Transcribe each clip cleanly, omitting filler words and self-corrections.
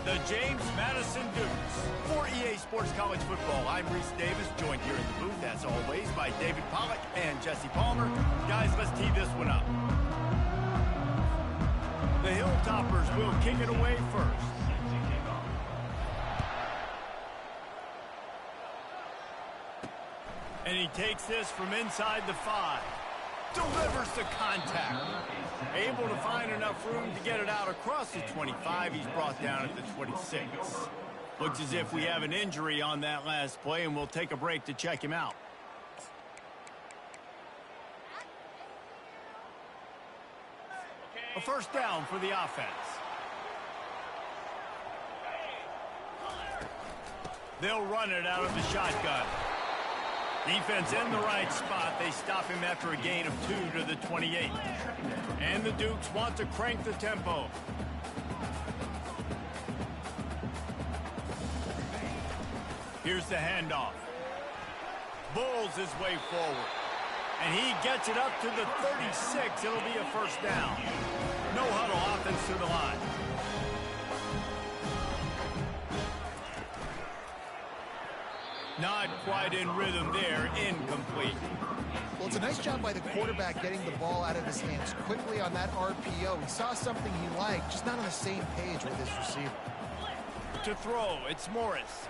The James Madison Dukes. For EA Sports College Football, I'm Reese Davis, joined here in the booth, as always, by David Pollack and Jesse Palmer. Guys, let's tee this one up. The Hilltoppers will kick it away first. And he takes this from inside the 5. Delivers the contact. Able to find enough room to get it out across the 25. He's brought down at the 26. Looks as if we have an injury on that last play, and we'll take a break to check him out. A first down for the offense. They'll run it out of the shotgun. Defense in the right spot. They stop him after a gain of 2 to the 28. And the Dukes want to crank the tempo. Here's the handoff. Bulls his way forward. And he gets it up to the 36. It'll be a first down. No huddle offense to the line. Not quite in rhythm there, incomplete. Well, it's a nice job by the quarterback getting the ball out of his hands quickly on that RPO. He saw something he liked, just not on the same page with his receiver. To throw, it's Morris.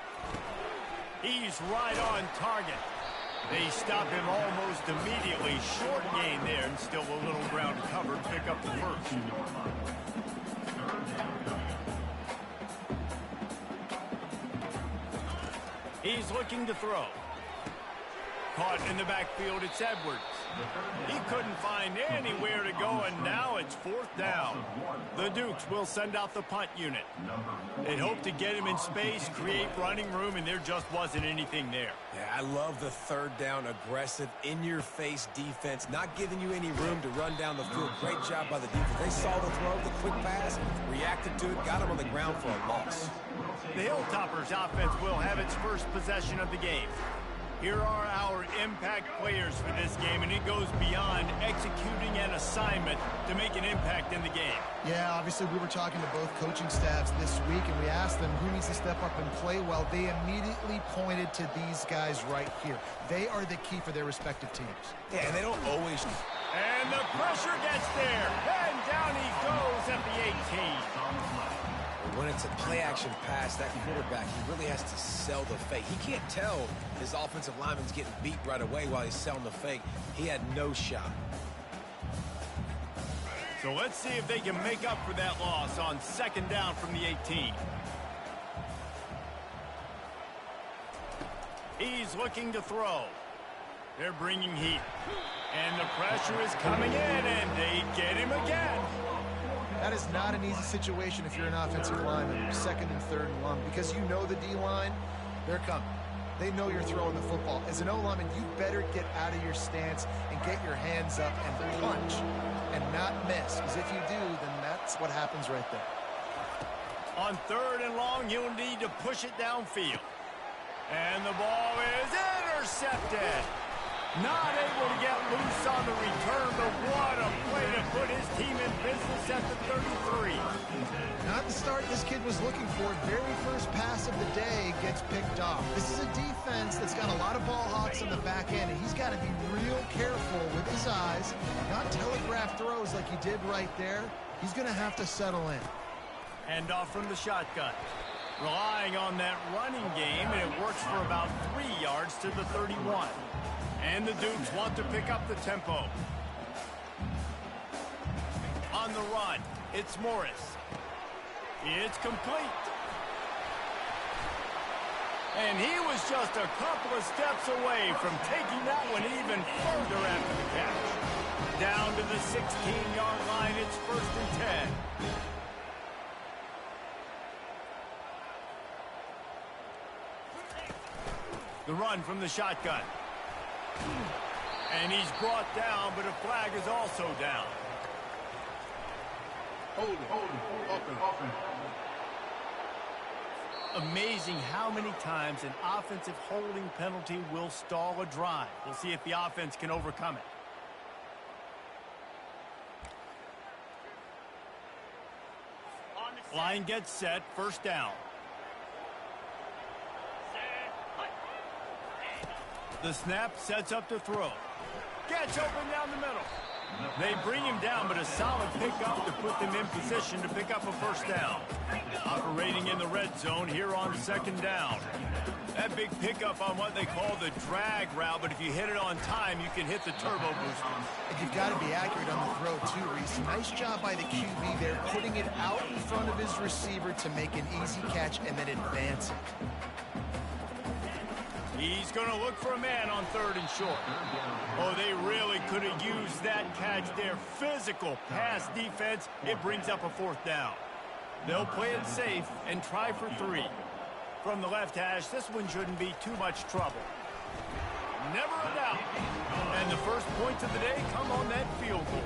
He's right on target. They stop him almost immediately. Short gain there, and still a little ground covered. Pick up the first. He's looking to throw. Caught in the backfield, it's Edwards. He couldn't find anywhere to go, and now it's fourth down. The Dukes will send out the punt unit. They'd hope to get him in space, create running room, and there just wasn't anything there. Yeah, I love the third down, aggressive, in-your-face defense, not giving you any room to run down the field. Great job by the defense. They saw the throw, the quick pass, reacted to it, got him on the ground for a loss. The Hilltoppers offense will have its first possession of the game. Here are our impact players for this game, and it goes beyond executing an assignment to make an impact in the game. Yeah, obviously we were talking to both coaching staffs this week, and we asked them who needs to step up and play well. They immediately pointed to these guys right here. They are the key for their respective teams. Yeah, and they don't always... And the pressure gets there, and down he goes at the 18. When it's a play-action pass, that quarterback, he really has to sell the fake. He can't tell his offensive lineman's getting beat right away while he's selling the fake. He had no shot. So let's see if they can make up for that loss on second down from the 18. He's looking to throw. They're bringing heat. And the pressure is coming in, and they get him again. That is not an easy situation if you're an offensive lineman, second and third and long, because you know the D-line, they're coming. They know you're throwing the football. As an O-lineman, you better get out of your stance and get your hands up and punch and not miss, because if you do, then that's what happens right there. On third and long, he'll need to push it downfield. And the ball is intercepted. Not able to get loose on the return, but what a play to put his team in business at the 33. Not the start this kid was looking for. Very first pass of the day gets picked off. This is a defense that's got a lot of ball hawks on the back end, and he's got to be real careful with his eyes, not telegraph throws like he did right there. He's going to have to settle in. Handoff from the shotgun. Relying on that running game, and it works for about 3 yards to the 31. And the Dukes want to pick up the tempo. On the run, it's Morris. It's complete. And he was just a couple of steps away from taking that one even further after the catch. Down to the 16-yard line, it's first and 10. The run from the shotgun. And he's brought down, but a flag is also down. Hold it, open. Amazing how many times an offensive holding penalty will stall a drive. We'll see if the offense can overcome it. On the Line gets set, first down. The snap sets up to throw. Gets open down the middle. They bring him down, but a solid pickup to put them in position to pick up a first down. Operating in the red zone here on second down. That big pickup on what they call the drag route, but if you hit it on time, you can hit the turbo booster. And you've got to be accurate on the throw, too, Reese. Nice job by the QB there, putting it out in front of his receiver to make an easy catch and then advance it. He's going to look for a man on third and short. Oh, they really could have used that catch there. Physical pass defense. It brings up a fourth down. They'll play it safe and try for 3. From the left hash, this one shouldn't be too much trouble. Never a doubt. And the first points of the day come on that field goal.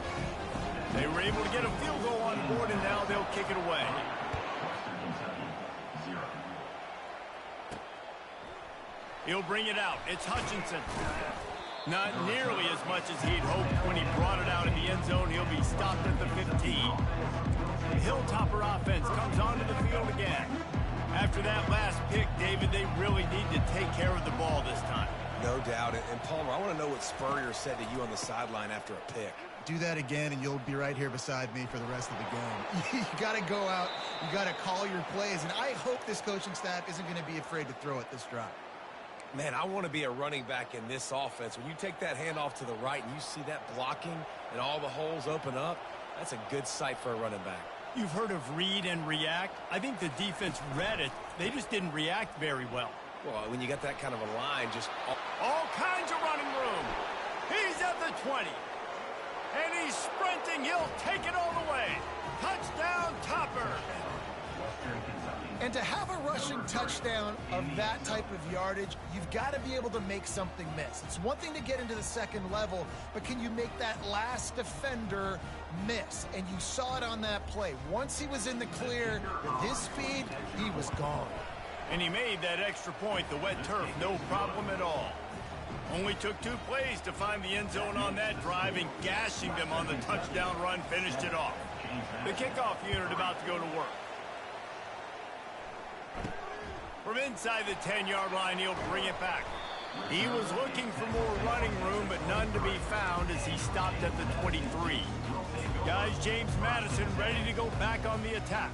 They were able to get a field goal on board, and now they'll kick it away. He'll bring it out. It's Hutchinson. Not nearly as much as he'd hoped when he brought it out in the end zone. He'll be stopped at the 15. The Hilltopper offense comes onto the field again. After that last pick, David, they really need to take care of the ball this time. No doubt. And Palmer, I want to know what Spurrier said to you on the sideline after a pick. Do that again, and you'll be right here beside me for the rest of the game. You got to go out. You got to call your plays, and I hope this coaching staff isn't going to be afraid to throw it this drive. Man, I want to be a running back in this offense. When you take that handoff to the right and you see that blocking and all the holes open up, that's a good sight for a running back. You've heard of read and react. I think the defense read it. They just didn't react very well. Well, when you got that kind of a line, just... All kinds of running room. He's at the 20. And he's sprinting. He'll take it all the way. Touchdown, Topper. And to have a rushing touchdown of that type of yardage, you've got to be able to make something miss. It's one thing to get into the second level, but can you make that last defender miss? And you saw it on that play. Once he was in the clear, with his speed, he was gone. And he made that extra point, the wet turf, no problem at all. Only took 2 plays to find the end zone on that drive, and gashing them on the touchdown run finished it off. The kickoff unit about to go to work. From inside the 10-yard line, he'll bring it back. He was looking for more running room, but none to be found as he stopped at the 23. Guys, James Madison ready to go back on the attack.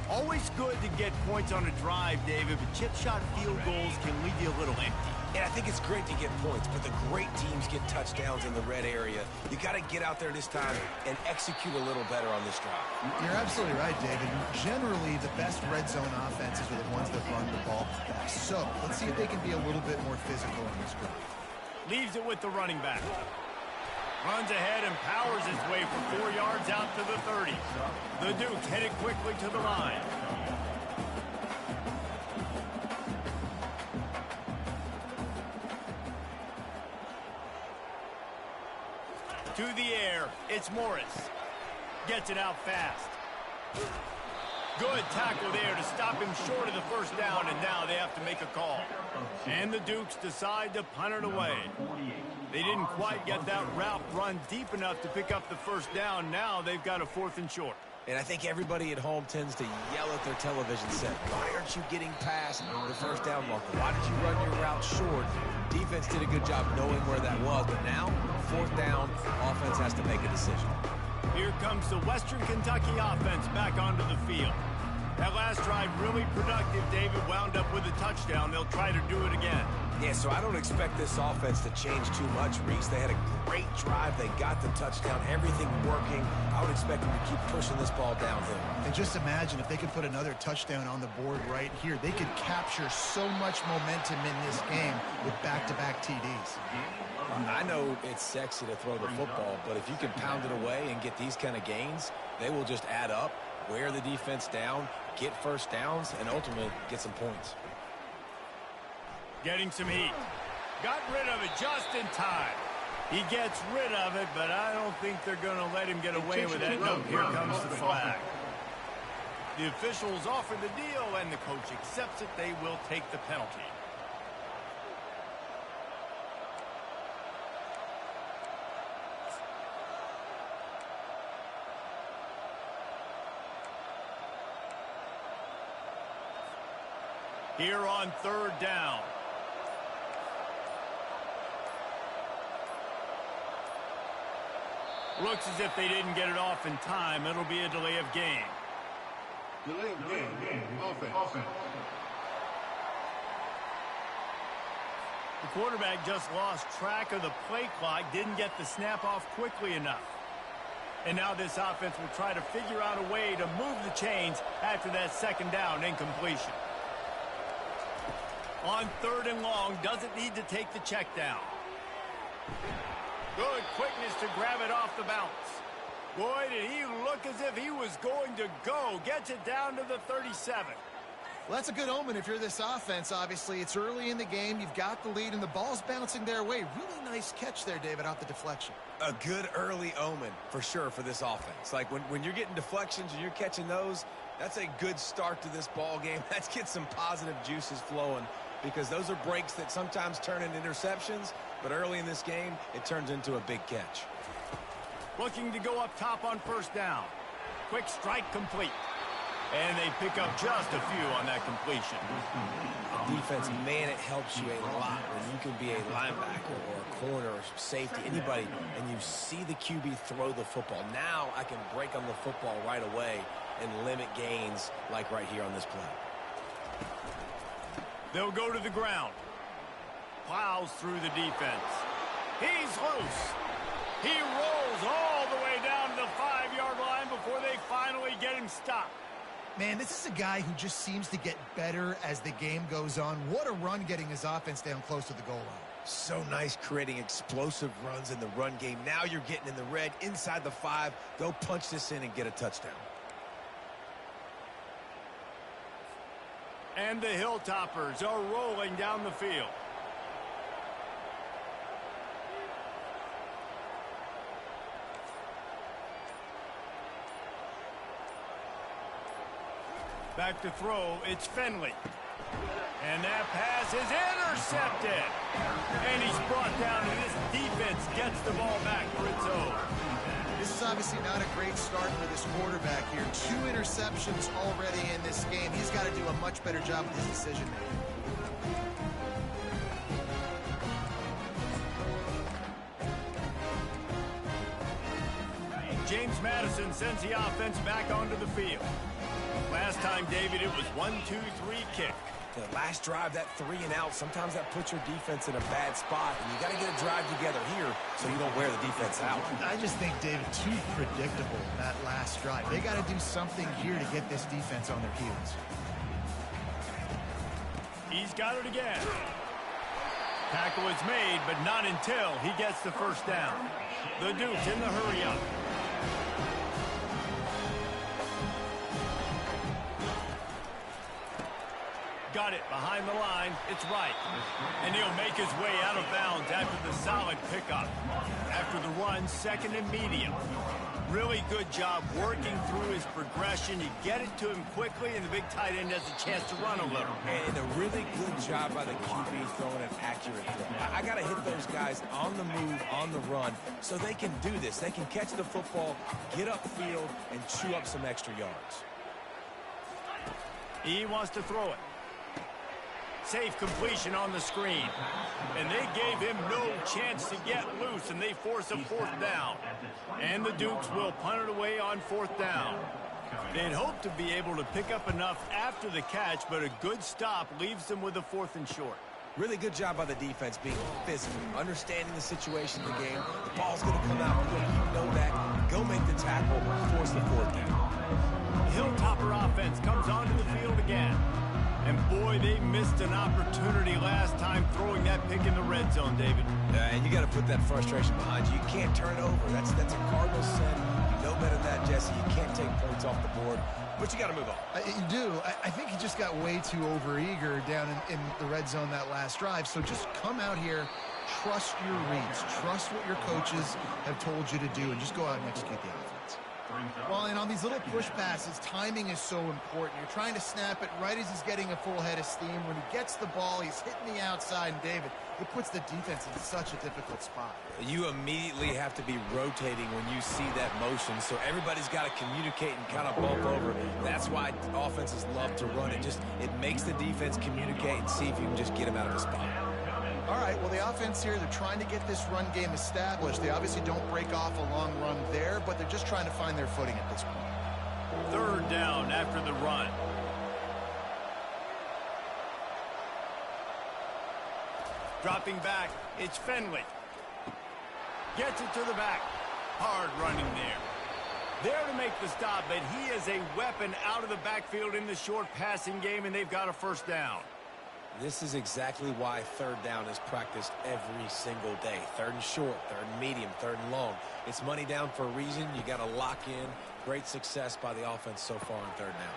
Always good to get points on a drive, David, but chip shot field goals can leave you a little empty. And I think it's great to get points, but the great teams get touchdowns in the red area. You got to get out there this time and execute a little better on this drive. You're absolutely right, David. Generally, the best red zone offenses are the ones that run the ball best. So let's see if they can be a little bit more physical in this drive. Leaves it with the running back. Runs ahead and powers his way for 4 yards out to the 30. The Dukes headed quickly to the line. To the air, it's Morris. Gets it out fast. Good tackle there to stop him short of the first down, and now they have to make a call. And the Dukes decide to punt it away. They didn't quite get that route run deep enough to pick up the first down. Now they've got a 4th and short. And I think everybody at home tends to yell at their television set. Why aren't you getting past the first down marker? Why did you run your route short? Defense did a good job knowing where that was, but now, 4th down, offense has to make a decision. Here comes the Western Kentucky offense back onto the field. That last drive really productive. David wound up with a touchdown. They'll try to do it again. Yeah, so I don't expect this offense to change too much, Reese. They had a great drive. They got the touchdown, everything working. I would expect them to keep pushing this ball downhill. And just imagine if they could put another touchdown on the board right here. They could capture so much momentum in this game with back-to-back TDs. I know it's sexy to throw the football, but if you can pound it away and get these kind of gains, they will just add up, wear the defense down, get first downs, and ultimately get some points. Getting some heat. Got rid of it just in time. He gets rid of it, but I don't think they're going to let him get away with it. No, here comes the flag. The officials offer the deal, and the coach accepts it. They will take the penalty. Here on third down. Looks as if they didn't get it off in time. It'll be a delay of game. Delay of game. Offense. The quarterback just lost track of the play clock, didn't get the snap off quickly enough. And now this offense will try to figure out a way to move the chains after that second down incompletion. On third and long, doesn't need to take the check down. Good quickness to grab it off the bounce. Boy, did he look as if he was going to go. Gets it down to the 37. Well, that's a good omen if you're this offense, obviously. It's early in the game. You've got the lead, and the ball's bouncing their way. Really nice catch there, David, off the deflection. A good early omen, for sure, for this offense. Like, when you're getting deflections and you're catching those, that's a good start to this ball game. Let's get some positive juices flowing, because those are breaks that sometimes turn into interceptions, but early in this game, it turns into a big catch. Looking to go up top on first down. Quick strike complete. And they pick up just a few on that completion. Defense, man, it helps you a lot when you can be a linebacker or a corner or safety, anybody, and you see the QB throw the football. Now I can break on the football right away and limit gains like right here on this play. They'll go to the ground. Plows through the defense. He's loose. He rolls all the way down to the 5-yard line before they finally get him stopped. Man, this is a guy who just seems to get better as the game goes on. What a run getting his offense down close to the goal line. So nice creating explosive runs in the run game. Now you're getting in the red inside the 5. Go punch this in and get a touchdown. And the Hilltoppers are rolling down the field. Back to throw, it's Finley. And that pass is intercepted. And he's brought down, and this defense gets the ball back for its own. This is obviously not a great start for this quarterback here. 2 interceptions already in this game. He's got to do a much better job with his decision making. James Madison sends the offense back onto the field. Last time, David, it was 1-2-3 kick. The last drive, that 3 and out, sometimes that puts your defense in a bad spot, and you got to get a drive together here so you don't wear the defense out. I just think, David, too predictable that last drive. They got to do something here to get this defense on their heels. He's got it again. Tackle is made, but not until he gets the first down. The Dukes in the hurry-up. Got it behind the line. It's right. And he'll make his way out of bounds after the solid pickup. After the run, second and medium. Really good job working through his progression. You get it to him quickly, and the big tight end has a chance to run a little. And a really good job by the QB throwing an accurate throw. I got to hit those guys on the move, on the run, so they can do this. They can catch the football, get upfield, and chew up some extra yards. He wants to throw it. Safe completion on the screen. And they gave him no chance to get loose, and they force a fourth down. And the Dukes will punt it away on fourth down. They'd hoped to be able to pick up enough after the catch, but a good stop leaves them with a 4th and short. Really good job by the defense being physical, understanding the situation of the game. The ball's going to come out quick. You know that. Go make the tackle, force the fourth down. The Hilltopper offense comes onto the field again. And boy, they missed an opportunity last time throwing that pick in the red zone, David. And you got to put that frustration behind you. You can't turn it over. That's a cardinal sin. You know better than that, Jesse. You can't take points off the board, but you got to move on. You do. I think he just got way too overeager down in the red zone that last drive. So just come out here, trust your reads, trust what your coaches have told you to do, and just go out and execute the offense. Well, and on these little push passes, timing is so important. You're trying to snap it right as he's getting a full head of steam. When he gets the ball, he's hitting the outside, and David, it puts the defense in such a difficult spot. You immediately have to be rotating when you see that motion, so everybody's got to communicate and kind of bump over. That's why offenses love to run it. It makes the defense communicate and see if you can just get him out of the spot. All right, well, the offense here, they're trying to get this run game established. They obviously don't break off a long run there, but they're just trying to find their footing at this point. Third down after the run. Dropping back, it's Finley. Gets it to the back. Hard running there. There to make the stop, but he is a weapon out of the backfield in the short passing game, and they've got a first down. This is exactly why third down is practiced every single day. Third and short, third and medium, third and long. It's money down for a reason. You got to lock in. Great success by the offense so far on third down.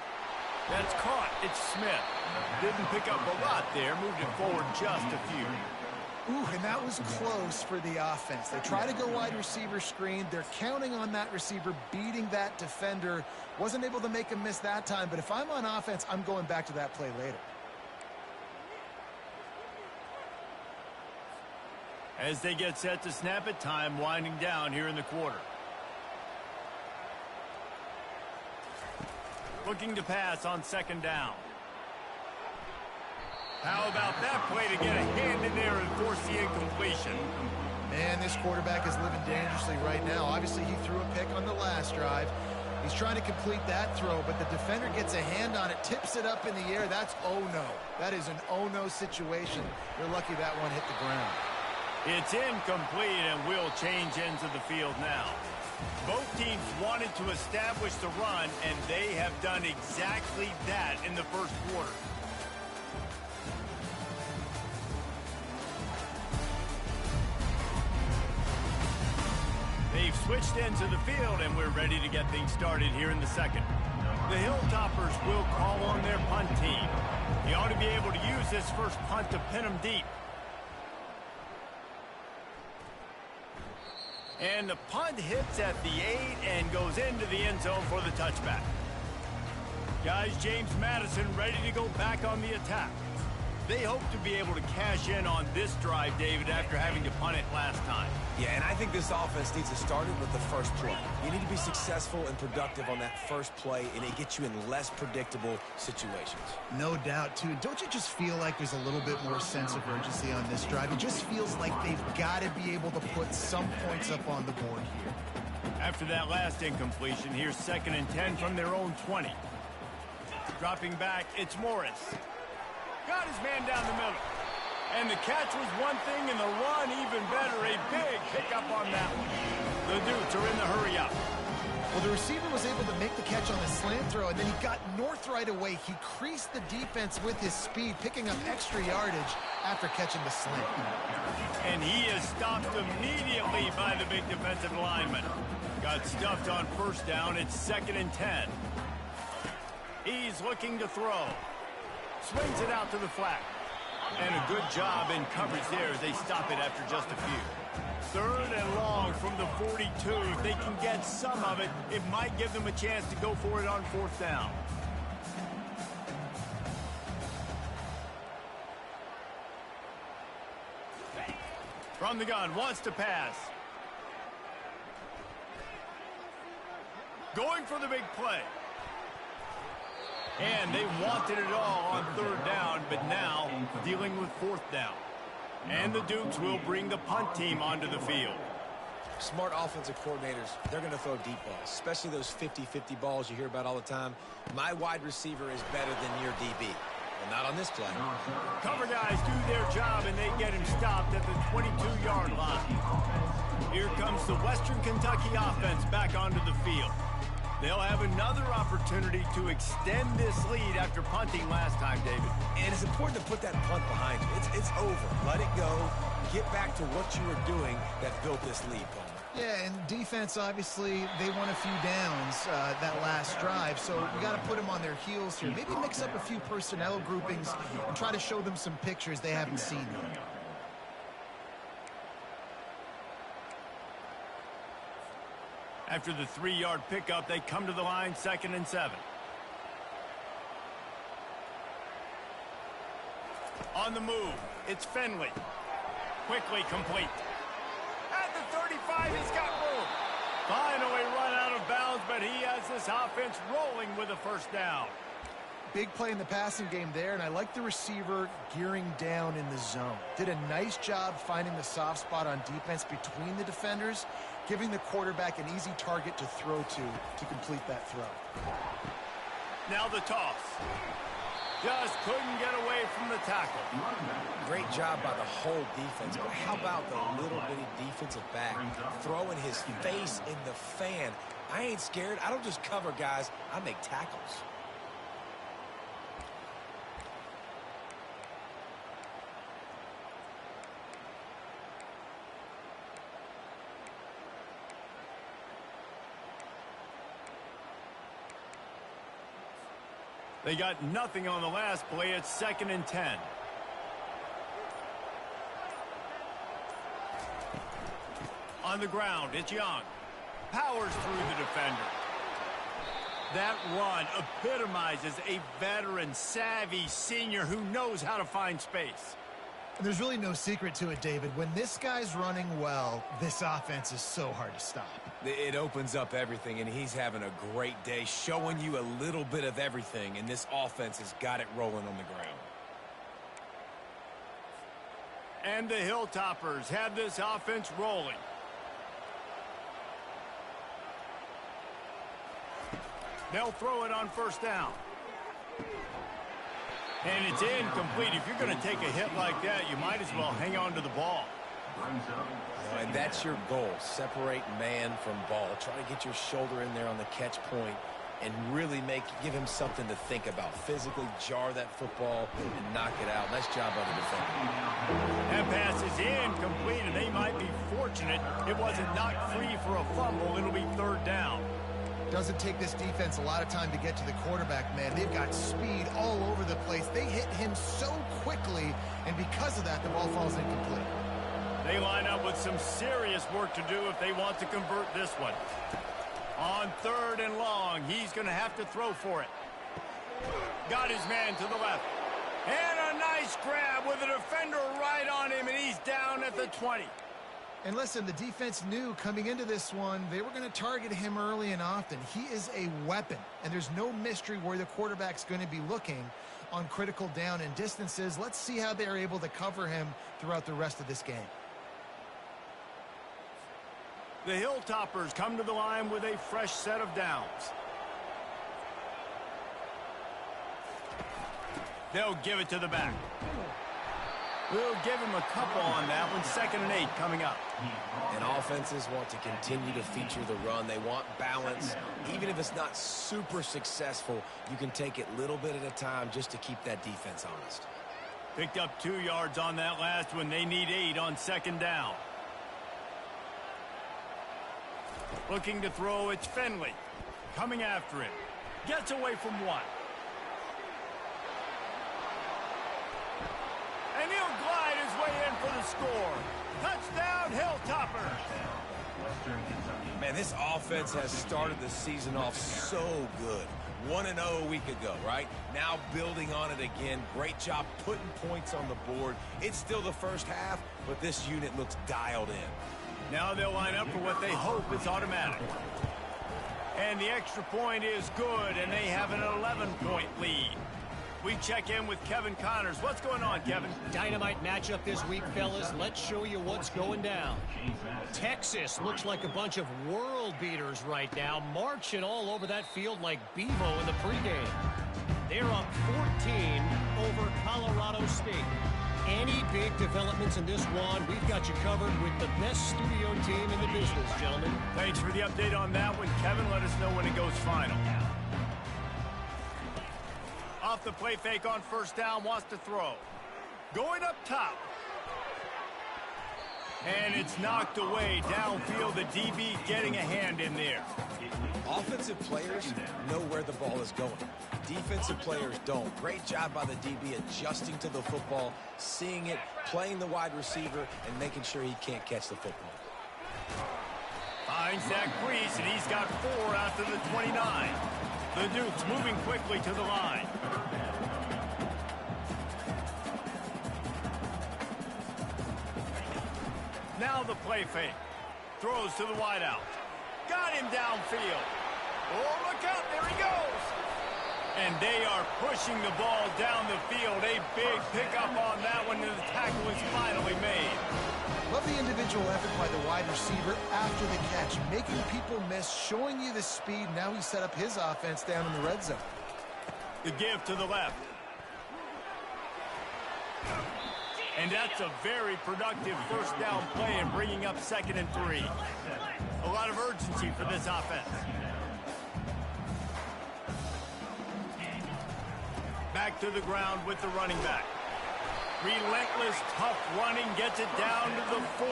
That's caught. It's Smith. Didn't pick up a lot there. Moved it forward just a few. Ooh, and that was close for the offense. They try to go wide receiver screen. They're counting on that receiver beating that defender. Wasn't able to make him miss that time, but if I'm on offense, I'm going back to that play later. As they get set to snap it, time winding down here in the quarter. Looking to pass on second down. How about that play to get a hand in there and force the incompletion? Man, this quarterback is living dangerously right now. Obviously, he threw a pick on the last drive. He's trying to complete that throw, but the defender gets a hand on it, tips it up in the air. That's oh-no. That is an oh-no situation. You're lucky that one hit the ground. It's incomplete, and we'll change ends of the field now. Both teams wanted to establish the run, and they have done exactly that in the first quarter. They've switched ends of the field, and we're ready to get things started here in the second. The Hilltoppers will call on their punt team. He ought to be able to use this first punt to pin them deep. And the punt hits at the 8 and goes into the end zone for the touchback. Guys, James Madison ready to go back on the attack. They hope to be able to cash in on this drive, David, after having to punt it last time. Yeah, and I think this offense needs to start it with the first play. You need to be successful and productive on that first play, and it gets you in less predictable situations. No doubt, too. Don't you just feel like there's a little bit more sense of urgency on this drive? It just feels like they've got to be able to put some points up on the board here. After that last incompletion, here's 2nd and 10 from their own 20. Dropping back, it's Morris. Got his man down the middle. And the catch was one thing, and the run even better. A big pickup on that one. The Dukes are in the hurry up. Well, the receiver was able to make the catch on the slant throw, and then he got north right away. He creased the defense with his speed, picking up extra yardage after catching the slant. And he is stopped immediately by the big defensive lineman. Got stuffed on first down. It's 2nd and 10. He's looking to throw. Swings it out to the flat. And a good job in coverage there as they stop it after just a few. 3rd and long from the 42. If they can get some of it, it might give them a chance to go for it on 4th down. From the gun, wants to pass. Going for the big play. And they wanted it all on 3rd down, but now dealing with 4th down. And the Dukes will bring the punt team onto the field. Smart offensive coordinators, they're going to throw deep balls, especially those 50-50 balls you hear about all the time. My wide receiver is better than your DB. Well, not on this play. Cover guys do their job, and they get him stopped at the 22-yard line. Here comes the Western Kentucky offense back onto the field. They'll have another opportunity to extend this lead after punting last time, David. And it's important to put that punt behind you. It's over. Let it go. Get back to what you were doing that built this lead, Palmer. Yeah, and defense, obviously, they won a few downs that last drive, so we got to put them on their heels here. Maybe mix up a few personnel groupings and try to show them some pictures they haven't seen yet. After the 3-yard pickup, they come to the line, 2nd and 7. On the move, it's Finley. Quickly complete. At the 35, he's got room. Finally run out of bounds, but he has this offense rolling with a first down. Big play in the passing game there, and I like the receiver gearing down in the zone. Did a nice job finding the soft spot on defense between the defenders, giving the quarterback an easy target to throw to complete that throw. Now the toss. Just couldn't get away from the tackle. Great job by the whole defense, but how about the little bitty defensive back throwing his face in the fan? I ain't scared. I don't just cover guys. I make tackles. They got nothing on the last play. It's 2nd and 10. On the ground, it's Young. Powers through the defender. That run epitomizes a veteran, savvy senior who knows how to find space. And there's really no secret to it, David. When this guy's running well, this offense is so hard to stop. It opens up everything, and he's having a great day, showing you a little bit of everything, and this offense has got it rolling on the ground. And the Hilltoppers have this offense rolling. They'll throw it on first down. And it's incomplete. If you're going to take a hit like that, you might as well hang on to the ball. And that's your goal. Separate man from ball. Try to get your shoulder in there on the catch point and really give him something to think about. Physically jar that football and knock it out. Nice job by the defender. That pass is incomplete, and they might be fortunate it wasn't knocked free for a fumble. It'll be 3rd down. Doesn't take this defense a lot of time to get to the quarterback, man. They've got speed all over the place. They hit him so quickly, and because of that, the ball falls incomplete. They line up with some serious work to do if they want to convert this one. On 3rd and long, he's going to have to throw for it. Got his man to the left. And a nice grab with a defender right on him, and he's down at the 20. And listen, the defense knew coming into this one, they were going to target him early and often. He is a weapon, and there's no mystery where the quarterback's going to be looking on critical down and distances. Let's see how they're able to cover him throughout the rest of this game. The Hilltoppers come to the line with a fresh set of downs. They'll give it to the back. We'll give him a couple on that one. 2nd and 8 coming up. And offenses want to continue to feature the run. They want balance. Even if it's not super successful, you can take it little bit at a time just to keep that defense honest. Picked up 2 yards on that last one. They need 8 on 2nd down. Looking to throw, it's Finley. Coming after him. Gets away from 1. And he'll glide his way in for the score. Touchdown, Hilltoppers. Man, this offense has started the season off so good. 1-0 a week ago, right? Now building on it again. Great job putting points on the board. It's still the first half, but this unit looks dialed in. Now they'll line up for what they hope is automatic. And the extra point is good, and they have an 11-point lead. We check in with Kevin Connors. What's going on, Kevin? Dynamite matchup this week, fellas. Let's show you what's going down. Texas looks like a bunch of world beaters right now, marching all over that field like Bevo in the pregame. They're up 14 over Colorado State. Any big developments in this one, we've got you covered with the best studio team in the business, gentlemen. Thanks for the update on that one, Kevin. Let us know when it goes final. Off the play fake on first down, wants to throw. Going up top. And it's knocked away downfield. The DB getting a hand in there. Offensive players know where the ball is going. Defensive players don't. Great job by the DB adjusting to the football, seeing it, playing the wide receiver, and making sure he can't catch the football. Finds that crease, and he's got 4 after the 29. The Dukes moving quickly to the line. Now the play fake. Throws to the wideout. Got him downfield. Oh, look out. There he goes. And they are pushing the ball down the field. A big pickup on that one, and the tackle is finally made. Love the individual effort by the wide receiver after the catch, making people miss, showing you the speed. Now he's set up his offense down in the red zone. The give to the left. And that's a very productive first down play and bringing up 2nd and 3. A lot of urgency for this offense. Back to the ground with the running back. Relentless, tough running, gets it down to the 4.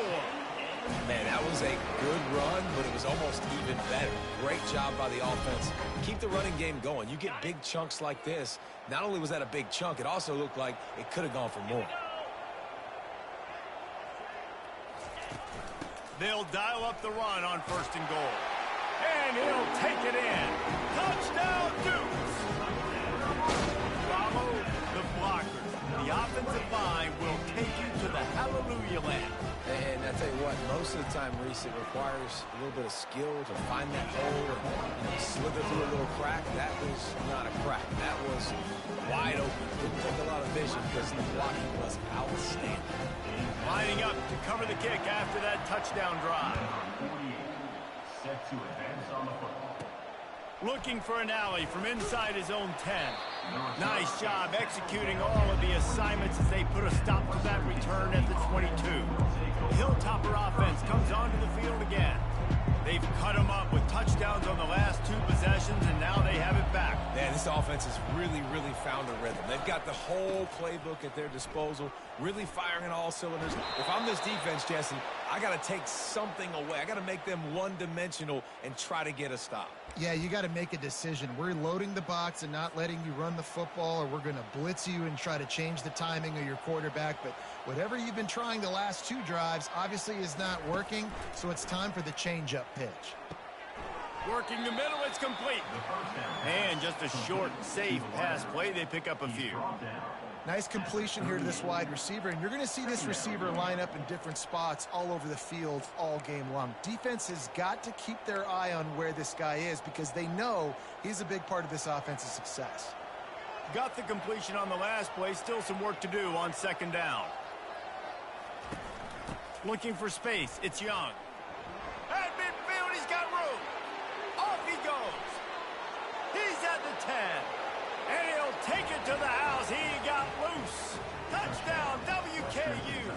Man, that was a good run, but it was almost even better. Great job by the offense. Keep the running game going. You get big chunks like this. Not only was that a big chunk, it also looked like it could have gone for more. They'll dial up the run on 1st and goal. And he'll take it in. Touchdown, Dukes! Follow the blockers. The offensive line will take you to the hallelujah land. And I tell you what, most of the time, Reese, it requires a little bit of skill to find that hole and slither through a little crack. That was not a crack. That was wide open. Didn't take a lot of vision because the blocking was outstanding. Lining up to cover the kick after that touchdown drive. Set to advance on the football. Looking for an alley from inside his own 10. Nice job executing all of the assignments as they put a stop to that return at the 22. Hilltopper offense comes onto the field again. They've cut them up with touchdowns on the last 2 possessions, and now they have it back. Man, this offense has really found a rhythm. They've got the whole playbook at their disposal, really firing on all cylinders. If I'm this defense, Jesse, I got to take something away. I got to make them one-dimensional and try to get a stop. Yeah, you got to make a decision. We're loading the box and not letting you run the football, or we're going to blitz you and try to change the timing of your quarterback. But whatever you've been trying the last 2 drives obviously is not working, so it's time for the change-up pitch. Working the middle, it's complete. And just a short, safe pass play. They pick up a few. Nice completion here to this wide receiver, and you're going to see this receiver line up in different spots all over the field all game long. Defense has got to keep their eye on where this guy is because they know he's a big part of this offense's success. Got the completion on the last play. Still some work to do on 2nd down. Looking for space. It's Young. At midfield, he's got room. Off he goes. He's at the 10. And he'll take it to the house. He got loose. Touchdown, WKU.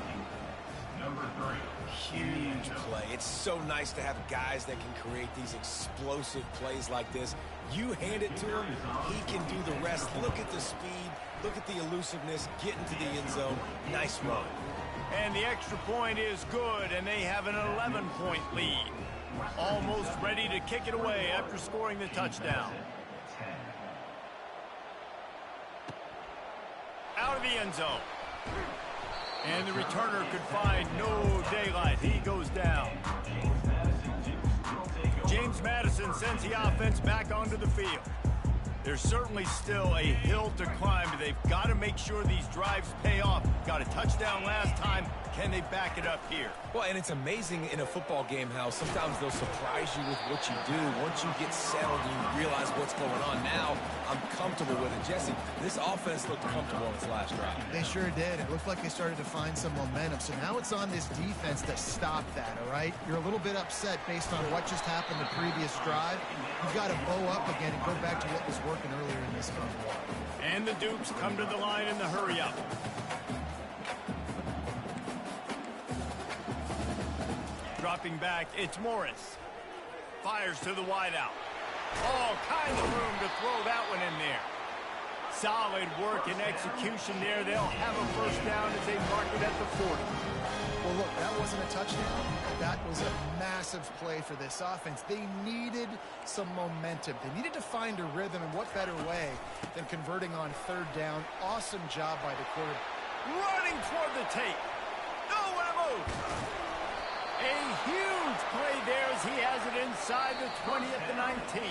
Number 3. Huge play. It's so nice to have guys that can create these explosive plays like this. You hand it to him, he can do the rest. Look at the speed. Look at the elusiveness. Get into the end zone. Nice run. And the extra point is good, and they have an 11-point lead. Almost ready to kick it away after scoring the touchdown. Out of the end zone. And the returner could find no daylight. He goes down. James Madison sends the offense back onto the field. There's certainly still a hill to climb, but they've got to make sure these drives pay off. Got a touchdown last time. Can they back it up here? Well, and it's amazing in a football game how sometimes they'll surprise you with what you do. Once you get settled and you realize what's going on, now I'm comfortable with it. Jesse, this offense looked comfortable in its last drive. They sure did. It looked like they started to find some momentum. So now it's on this defense to stop that, all right? You're a little bit upset based on what just happened the previous drive. You've got to bow up again and go back to what was working earlier in this game. And the Dukes come to the line in the hurry-up. Dropping back, it's Morris. Fires to the wideout. All kinds of room to throw that one in there. Solid work and execution there. They'll have a first down as they mark it at the 40. Well, look, that wasn't a touchdown. That was a massive play for this offense. They needed some momentum. They needed to find a rhythm, and what better way than converting on 3rd down. Awesome job by the quarterback. Running toward the tape. Nowhere to move. A huge play there as he has it inside the 20 at the 19.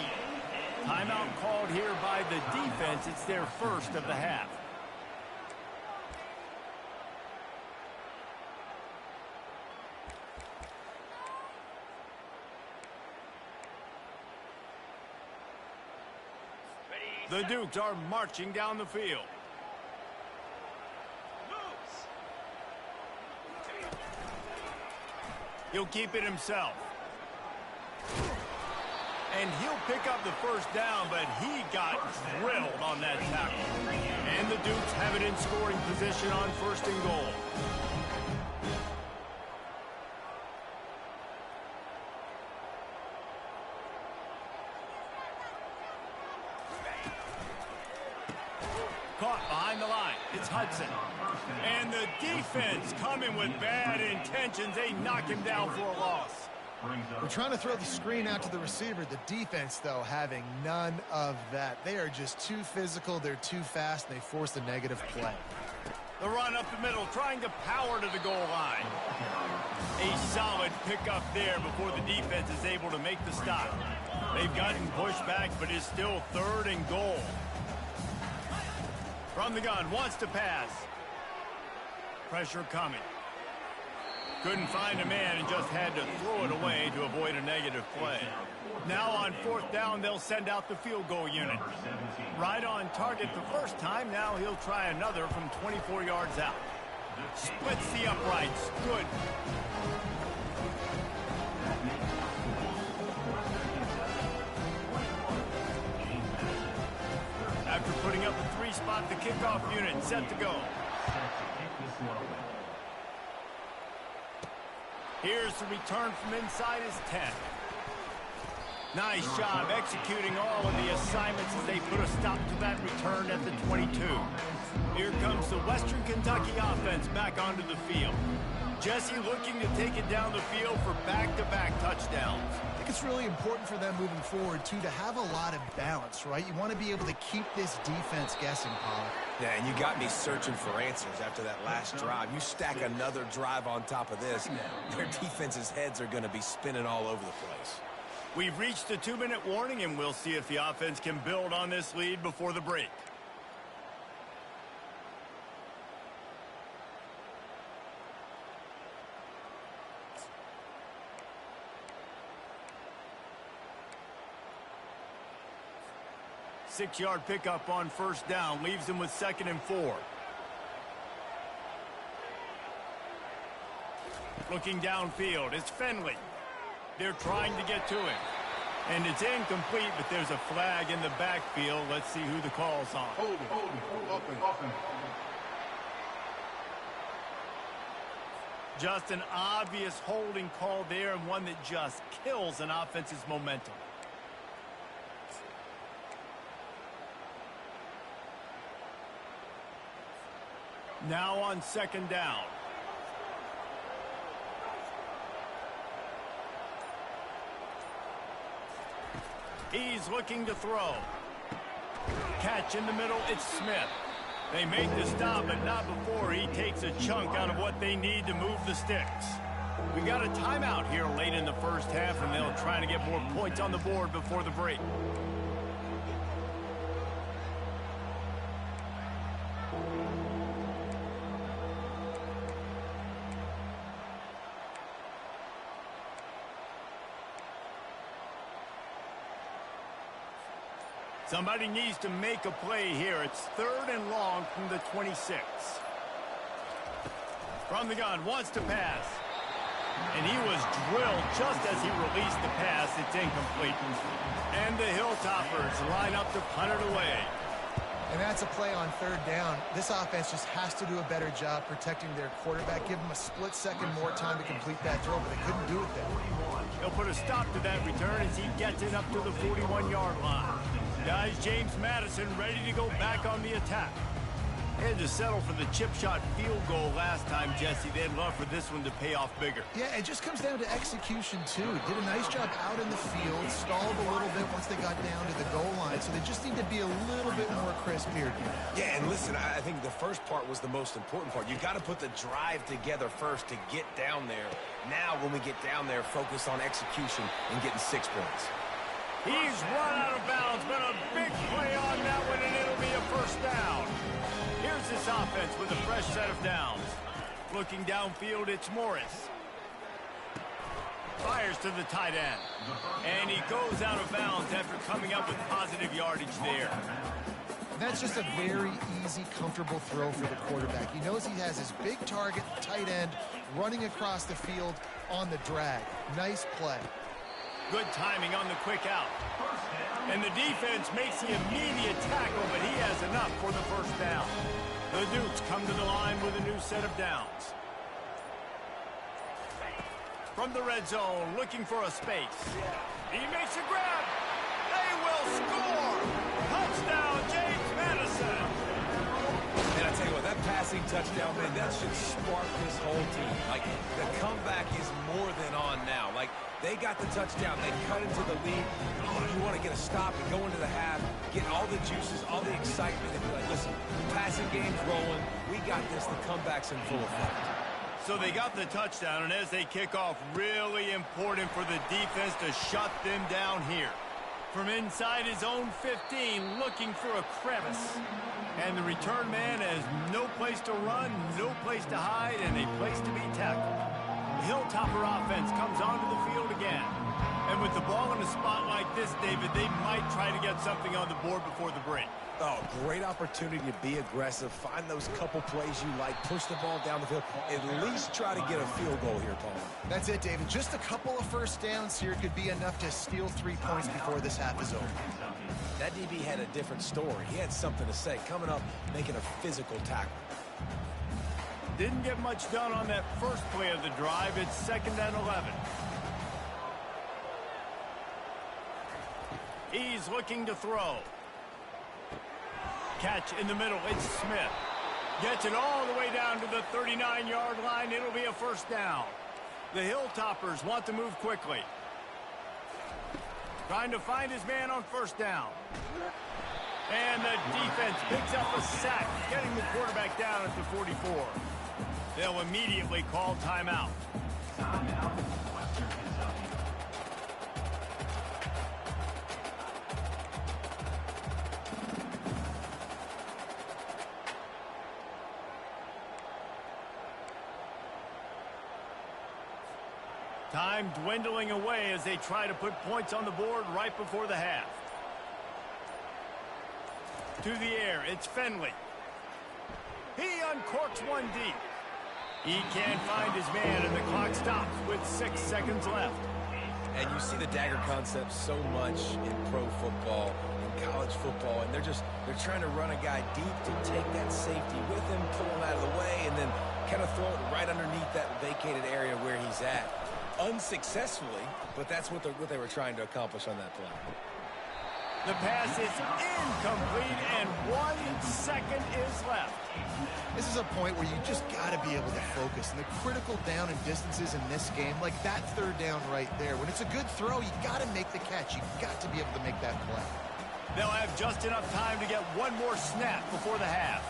Timeout called here by the defense. It's their first of the half. The Dukes are marching down the field. He'll keep it himself. And he'll pick up the first down, but he got drilled on that tackle. And the Dukes have it in scoring position on first and goal. Caught behind the line. It's Hudson. And the defense coming with bad intentions. They knock him down for a loss. We're trying to throw the screen out to the receiver. The defense, though, having none of that. They are just too physical. They're too fast, and they force a negative play. The run up the middle, trying to power to the goal line. A solid pickup there before the defense is able to make the stop. They've gotten pushed back, but it's still third and goal. From the gun, wants to pass. Pressure coming. Couldn't find a man and just had to throw it away to avoid a negative play. Now on fourth down, they'll send out the field goal unit. Right on target the first time. Now he'll try another from 24 yards out. Splits the uprights. Good. After putting up a three-spot, the kickoff unit set to go. Here's the return from inside his 10. Nice job executing all of the assignments as they put a stop to that return at the 22. Here comes the Western Kentucky offense back onto the field. Jesse looking to take it down the field for back-to-back touchdowns. I think it's really important for them moving forward, too, to have a lot of balance, right? You want to be able to keep this defense guessing, Pollard. Yeah, and you got me searching for answers after that last drive. You stack another drive on top of this, their defense's heads are going to be spinning all over the place. We've reached the 2-minute warning, and we'll see if the offense can build on this lead before the break. Six-yard pickup on first down leaves him with 2nd and 4. Looking downfield, it's Finley. They're trying to get to him. And it's incomplete, but there's a flag in the backfield. Let's see who the call's on. Holding. Just an obvious holding call there, and one that just kills an offense's momentum. Now on 2nd down. He's looking to throw. Catch in the middle, it's Smith. They make the stop, but not before he takes a chunk out of what they need to move the sticks. We got a timeout here late in the first half, and they'll try to get more points on the board before the break. Somebody needs to make a play here. It's 3rd and long from the 26. From the gun, wants to pass. And he was drilled just as he released the pass. It's incomplete. And the Hilltoppers line up to punt it away. And that's a play on 3rd down. This offense just has to do a better job protecting their quarterback. Give him a split second more time to complete that throw, but they couldn't do it there. He'll put a stop to that return as he gets it up to the 41-yard line. Guys, James Madison ready to go back on the attack. Had to settle for the chip shot field goal last time, Jesse. They'd love for this one to pay off bigger. Yeah, it just comes down to execution, too. Did a nice job out in the field, stalled a little bit once they got down to the goal line, so they just need to be a little bit more crisp here. Yeah, and listen, I think the first part was the most important part. You got to put the drive together first to get down there. Now, when we get down there, focus on execution and getting 6 points. He's run out of bounds, but a big play on that one, and it'll be a first down. Here's this offense with a fresh set of downs. Looking downfield, it's Morris. Fires to the tight end. And he goes out of bounds after coming up with positive yardage there. That's just a very easy, comfortable throw for the quarterback. He knows he has his big target, tight end, running across the field on the drag. Nice play. Good timing on the quick out. And the defense makes the immediate tackle, but he has enough for the first down. The Dukes come to the line with a new set of downs. From the red zone, looking for a space. He makes a grab. They will score. Touchdown, James Madison. And I tell you what, that passing touchdown, man, that should spark this whole team. Like, the comeback is more than on now. Like, they got the touchdown. They cut into the lead. You want to get a stop and go into the half, get all the juices, all the excitement, and be like, listen, passing game's rolling. We got this. The comeback's in full effect. So they got the touchdown, and as they kick off, really important for the defense to shut them down here. From inside his own 15, looking for a crevice. And the return man has no place to run, no place to hide, and a place to be tackled. The Hilltopper offense comes onto the field again. And with the ball in a spot like this, David, they might try to get something on the board before the break. Oh, great opportunity to be aggressive. Find those couple plays you like. Push the ball down the field. At least try to get a field goal here, Paul. That's it, David. Just a couple of first downs here could be enough to steal 3 points before this half is over. That DB had a different story. He had something to say. Coming up, making a physical tackle. Didn't get much done on that first play of the drive. It's 2nd and 11. He's looking to throw. Catch in the middle. It's Smith. Gets it all the way down to the 39-yard line. It'll be a first down. The Hilltoppers want to move quickly. Trying to find his man on first down. And the defense picks up a sack, getting the quarterback down at the 44. They'll immediately call timeout. Time dwindling away as they try to put points on the board right before the half. To the air, it's Fenley. He uncorks one deep. He can't find his man, and the clock stops with 6 seconds left. And you see the dagger concept so much in pro football, in college football, and they're trying to run a guy deep to take that safety with him, pull him out of the way, and then kind of throw it right underneath that vacated area where he's at. Unsuccessfully, but that's what they were trying to accomplish on that play. The pass is incomplete, and 1 second is left. This is a point where you just got to be able to focus. And the critical down and distances in this game, like that third down right there, when it's a good throw, you got to make the catch. You got to be able to make that play. They'll have just enough time to get one more snap before the half.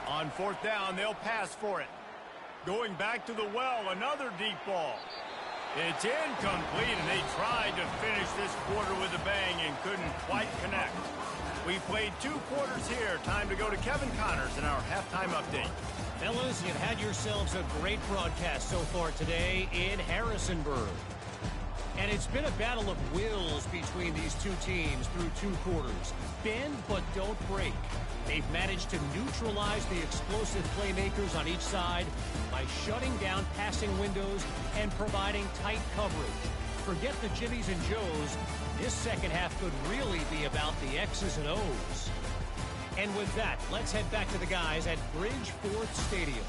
On fourth down, they'll pass for it. Going back to the well, another deep ball. It's incomplete, and they tried to finish this quarter with a bang and couldn't quite connect. We played 2 quarters here. Time to go to Kevin Connors in our halftime update. Fellas, you've had yourselves a great broadcast so far today in Harrisonburg. And it's been a battle of wills between these two teams through 2 quarters. Bend but don't break. They've managed to neutralize the explosive playmakers on each side by shutting down passing windows and providing tight coverage. Forget the Jimmies and Joes. This second half could really be about the X's and O's. And with that, let's head back to the guys at Bridgeforth Stadium.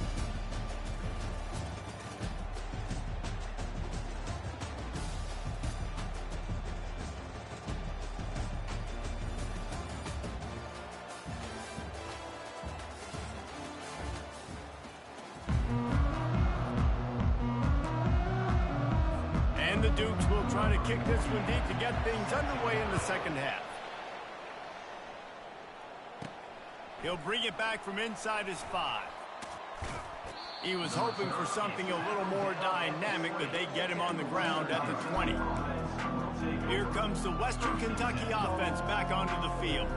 And the Dukes will try to kick this one deep to get things underway in the second half. He'll bring it back from inside his 5. He was hoping for something a little more dynamic, but they get him on the ground at the 20. Here comes the Western Kentucky offense back onto the field.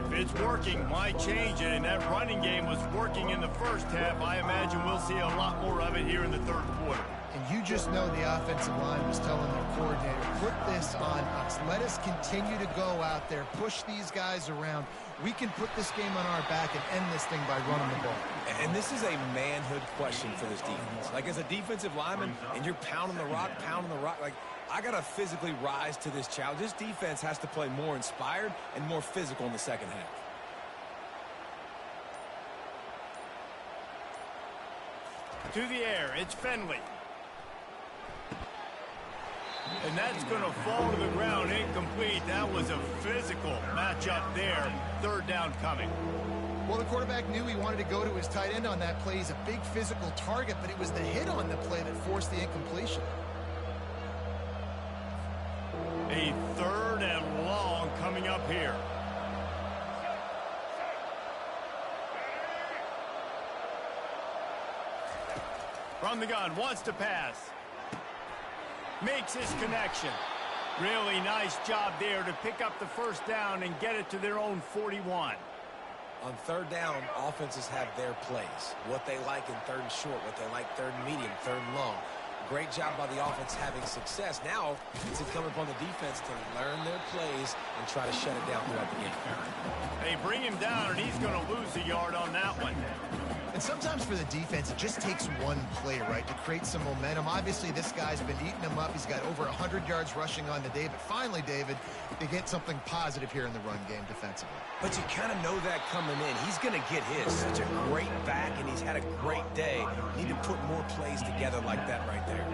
If it's working, why change it? And that running game was working in the first half. I imagine we'll see a lot more of it here in the third quarter. And you just know the offensive line was telling their coordinator, put this on us. Let us continue to go out there, push these guys around. We can put this game on our back and end this thing by running the ball. And this is a manhood question for this defense. Like, as a defensive lineman, and you're pounding the rock, like, I got to physically rise to this challenge. This defense has to play more inspired and more physical in the second half. To the air, it's Finley. And that's going to fall to the ground incomplete. That was a physical matchup there. Third down coming. Well, the quarterback knew he wanted to go to his tight end on that play. He's a big physical target, but it was the hit on the play that forced the incompletion. A third and long coming up here. From the gun, wants to pass. Makes his connection. Really nice job there to pick up the first down and get it to their own 41. On third down, offenses have their plays. What they like in third and short, what they like third and medium, third and long. Great job by the offense having success. Now it's incumbent upon the defense to learn their plays and try to shut it down throughout the game. They bring him down, and he's going to lose a yard on that one. And sometimes for the defense, it just takes one play, right, to create some momentum. Obviously, this guy's been eating them up. He's got over 100 yards rushing on the day. But finally, David, they get something positive here in the run game defensively. But you kind of know that coming in. He's going to get his. Such a great back, and he's had a great day. Need to put more plays together like that right there.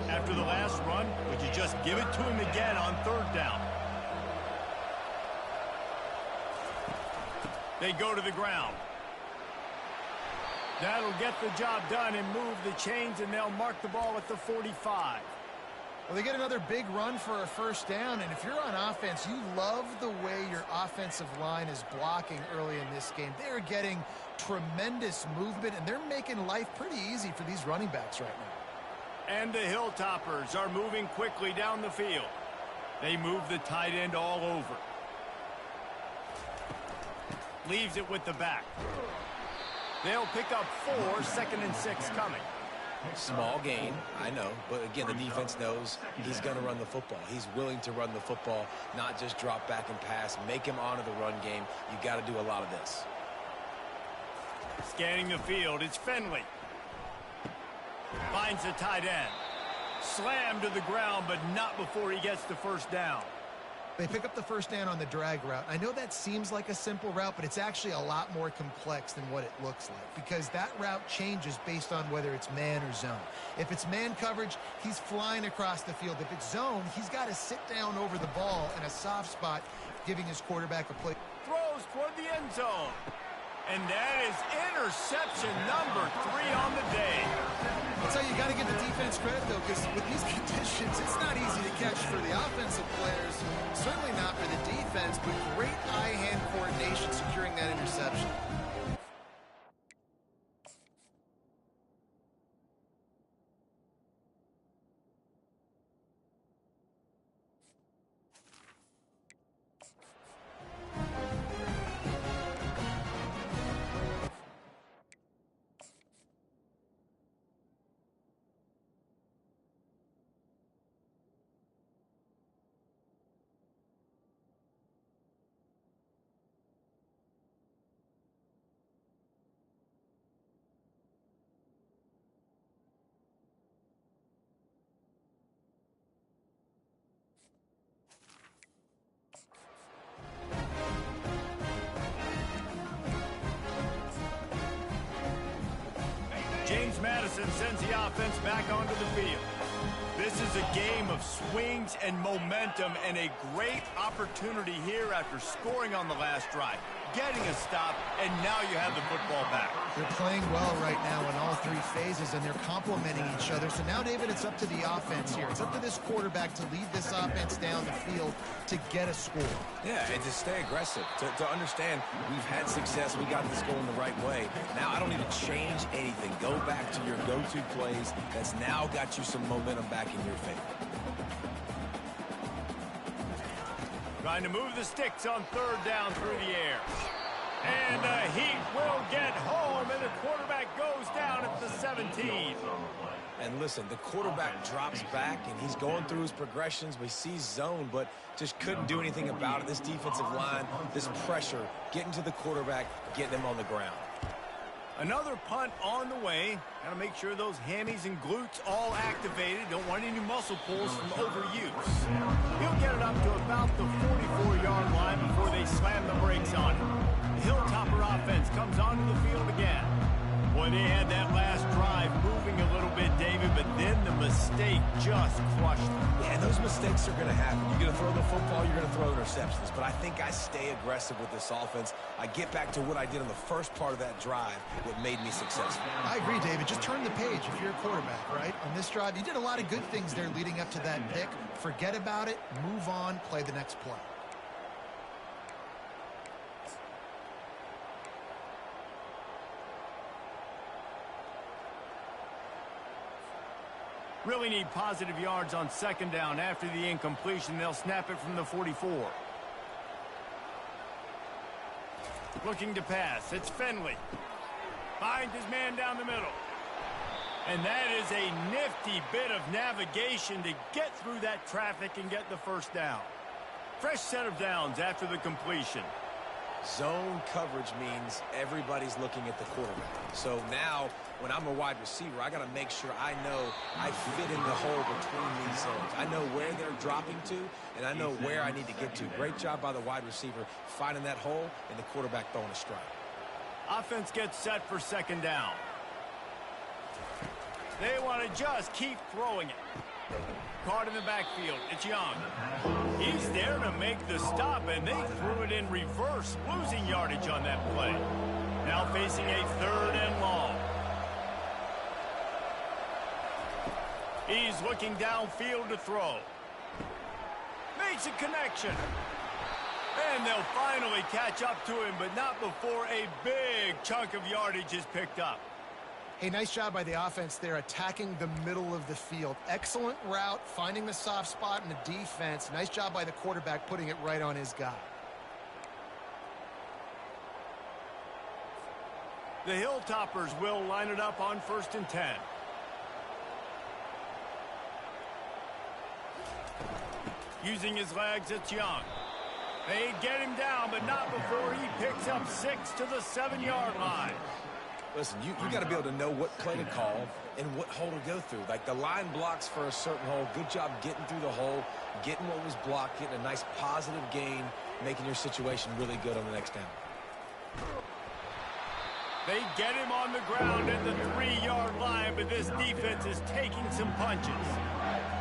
After the last run, would you just give it to him again on third down? They go to the ground. That'll get the job done and move the chains, and they'll mark the ball at the 45. Well, they get another big run for a first down, and if you're on offense, you love the way your offensive line is blocking early in this game. They're getting tremendous movement, and they're making life pretty easy for these running backs right now. And the Hilltoppers are moving quickly down the field. They move the tight end all over. Leaves it with the back. They'll pick up 4, second and 6 coming. Small gain, I know, but again, the defense knows he's going to run the football. He's willing to run the football, not just drop back and pass, make him honor the run game. You got to do a lot of this. Scanning the field, it's Finley. Finds the tight end. Slammed to the ground, but not before he gets the first down. They pick up the first down on the drag route. I know that seems like a simple route, but it's actually a lot more complex than what it looks like, because that route changes based on whether it's man or zone. If it's man coverage, he's flying across the field. If it's zone, he's got to sit down over the ball in a soft spot, giving his quarterback a play. Throws toward the end zone. And that is interception number 3 on the day. That's how you got to give the defense credit, though, because with these conditions, it's not easy to catch for the offensive players. Certainly not for the defense, but great eye-hand coordination securing that interception. James Madison sends the offense back onto the field. This is a game of swings and momentum, and a great opportunity here after scoring on the last drive. getting a stop, and now you have the football back. They're playing well right now in all three phases, and they're complementing each other. So now, David, it's up to the offense here. It's up to this quarterback to lead this offense down the field to get a score. Yeah, and to stay aggressive, to understand we've had success, we got this going the right way. Now I don't need to change anything. Go back to your go-to plays. That's now got you some momentum back in your favor. Trying to move the sticks on third down through the air. And the Heat will get home, and the quarterback goes down at the 17. And listen, the quarterback drops back, and he's going through his progressions. We see zone, but just couldn't do anything about it. This defensive line, this pressure, getting to the quarterback, getting him on the ground. Another punt on the way. Got to make sure those hammies and glutes all activated. Don't want any muscle pulls from overuse. He'll get it up to about the 44-yard line before they slam the brakes on him. The Hilltopper offense comes onto the field again. Boy, they had that last drive moving a little bit, David, but then the mistake just crushed them. Yeah, and those mistakes are going to happen. You're going to throw the football, you're going to throw interceptions. But I think I stay aggressive with this offense. I get back to what I did on the first part of that drive, what made me successful. I agree, David. Just turn the page if you're a quarterback, right? On this drive, you did a lot of good things there leading up to that pick. Forget about it, move on, play the next play. Really need positive yards on second down. After the incompletion, they'll snap it from the 44. Looking to pass. It's Finley. Finds his man down the middle. And that is a nifty bit of navigation to get through that traffic and get the first down. Fresh set of downs after the completion. Zone coverage means everybody's looking at the quarterback. So now, when I'm a wide receiver, I got to make sure I know I fit in the hole between these zones. I know where they're dropping to, and I know where I need to get to. Great job by the wide receiver finding that hole and the quarterback throwing a strike. Offense gets set for second down. They want to just keep throwing it. Caught in the backfield. It's Young. He's there to make the stop, and they threw it in reverse, losing yardage on that play. Now facing a third and long. He's looking downfield to throw. Makes a connection. And they'll finally catch up to him, but not before a big chunk of yardage is picked up. Hey, nice job by the offense there, attacking the middle of the field. Excellent route, finding the soft spot in the defense. Nice job by the quarterback putting it right on his guy. The Hilltoppers will line it up on 1st and 10. Using his legs, it's Young. They get him down, but not before he picks up 6 to the 7-yard line. Listen, you got to be able to know what play to call and what hole to go through. Like the line blocks for a certain hole. Good job getting through the hole, getting what was blocked, getting a nice positive gain, making your situation really good on the next down. They get him on the ground at the 3-yard line, but this defense is taking some punches.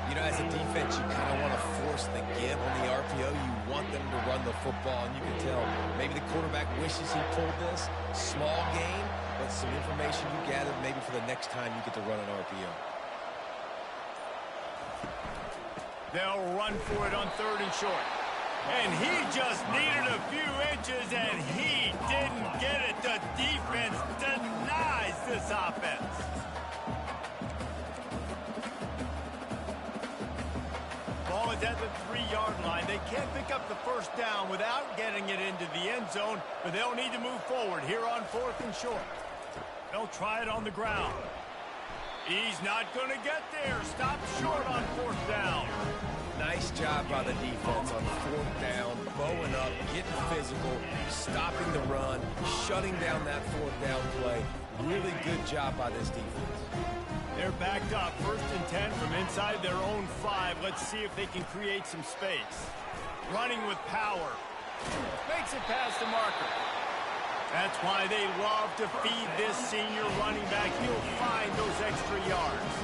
You know, as a defense, you kind of want to force the give on the RPO. You want them to run the football, and you can tell maybe the quarterback wishes he pulled this. Small gain, but some information you gather maybe for the next time you get to run an RPO. They'll run for it on 3rd and short. And he just needed a few inches, and he didn't get it. The defense denies this offense. Ball is at the 3-yard line. They can't pick up the first down without getting it into the end zone, but they'll need to move forward here on 4th and short. They'll try it on the ground. He's not going to get there. Stop short on 4th down. Nice job by the defense on 4th down, bowing up, getting physical, stopping the run, shutting down that 4th down play. Really good job by this defense. They're backed up, 1st and 10 from inside their own 5. Let's see if they can create some space. Running with power. Makes it past the marker. That's why they love to feed this senior running back. He'll find those extra yards.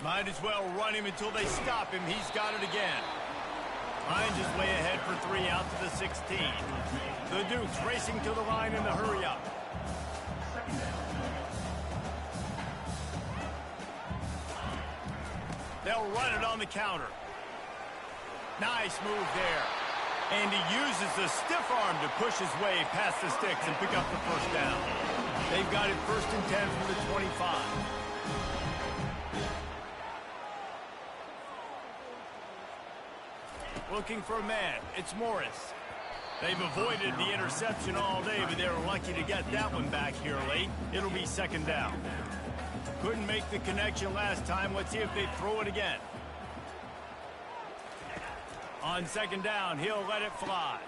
Might as well run him until they stop him. He's got it again. Finds his way ahead for 3 out to the 16. The Dukes racing to the line in the hurry-up. They'll run it on the counter. Nice move there. And he uses the stiff arm to push his way past the sticks and pick up the first down. They've got it 1st and 10 from the 25. Looking for a man. It's Morris. They've avoided the interception all day, but they were lucky to get that one back here late. It'll be 2nd down. Couldn't make the connection last time. Let's see if they throw it again. On 2nd down, he'll let it fly.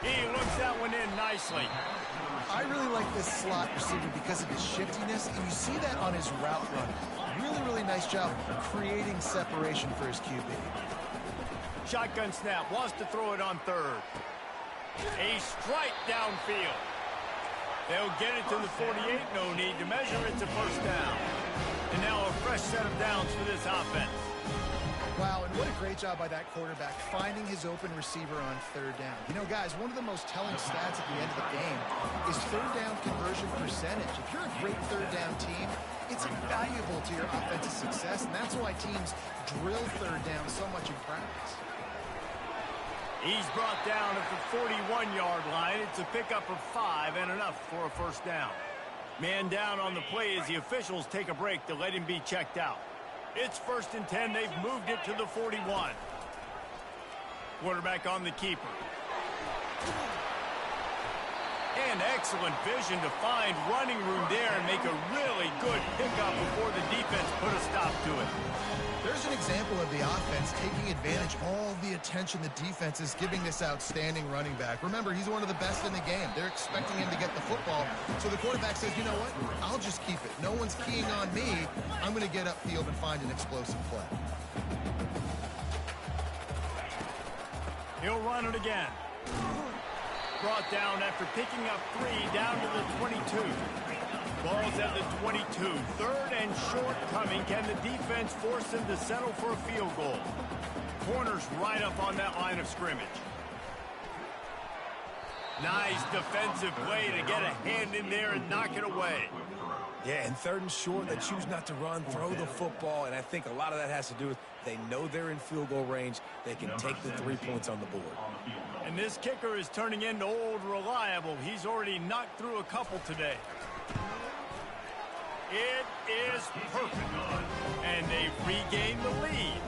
He looks that one in nicely. I really like this slot receiver because of his shiftiness, and you see that on his route run. Really, really nice job creating separation for his QB. Shotgun snap, wants to throw it on 3rd. A strike downfield. They'll get it to the 48, no need to measure. It's a 1st down. And now a fresh set of downs for this offense. Wow, and what a great job by that quarterback finding his open receiver on 3rd down. You know, guys, one of the most telling stats at the end of the game is 3rd down conversion percentage. If you're a great 3rd down team, it's invaluable to your offensive success, and that's why teams drill 3rd down so much in practice. He's brought down at the 41-yard line. It's a pickup of 5 and enough for a 1st down. Man down on the play as the officials take a break to let him be checked out. It's 1st and 10. They've moved it to the 41. Quarterback on the keeper. And excellent vision to find running room there and make a really good pickup before the defense put a stop to it. There's an example of the offense taking advantage of all the attention the defense is giving this outstanding running back. Remember, he's one of the best in the game. They're expecting him to get the football. So the quarterback says, you know what? I'll just keep it. No one's keying on me. I'm going to get upfield and find an explosive play. He'll run it again. Brought down after picking up 3 down to the 22. Ball's at the 22. 3rd and short coming. Can the defense force them to settle for a field goal? Corners right up on that line of scrimmage. Nice defensive play to get a hand in there and knock it away. Yeah, and 3rd and short, they choose not to run, throw the football, and I think a lot of that has to do with they know they're in field goal range. They can take the 3 points on the board. And this kicker is turning into old reliable. He's already knocked through a couple today. It is perfect. And they've regained the lead.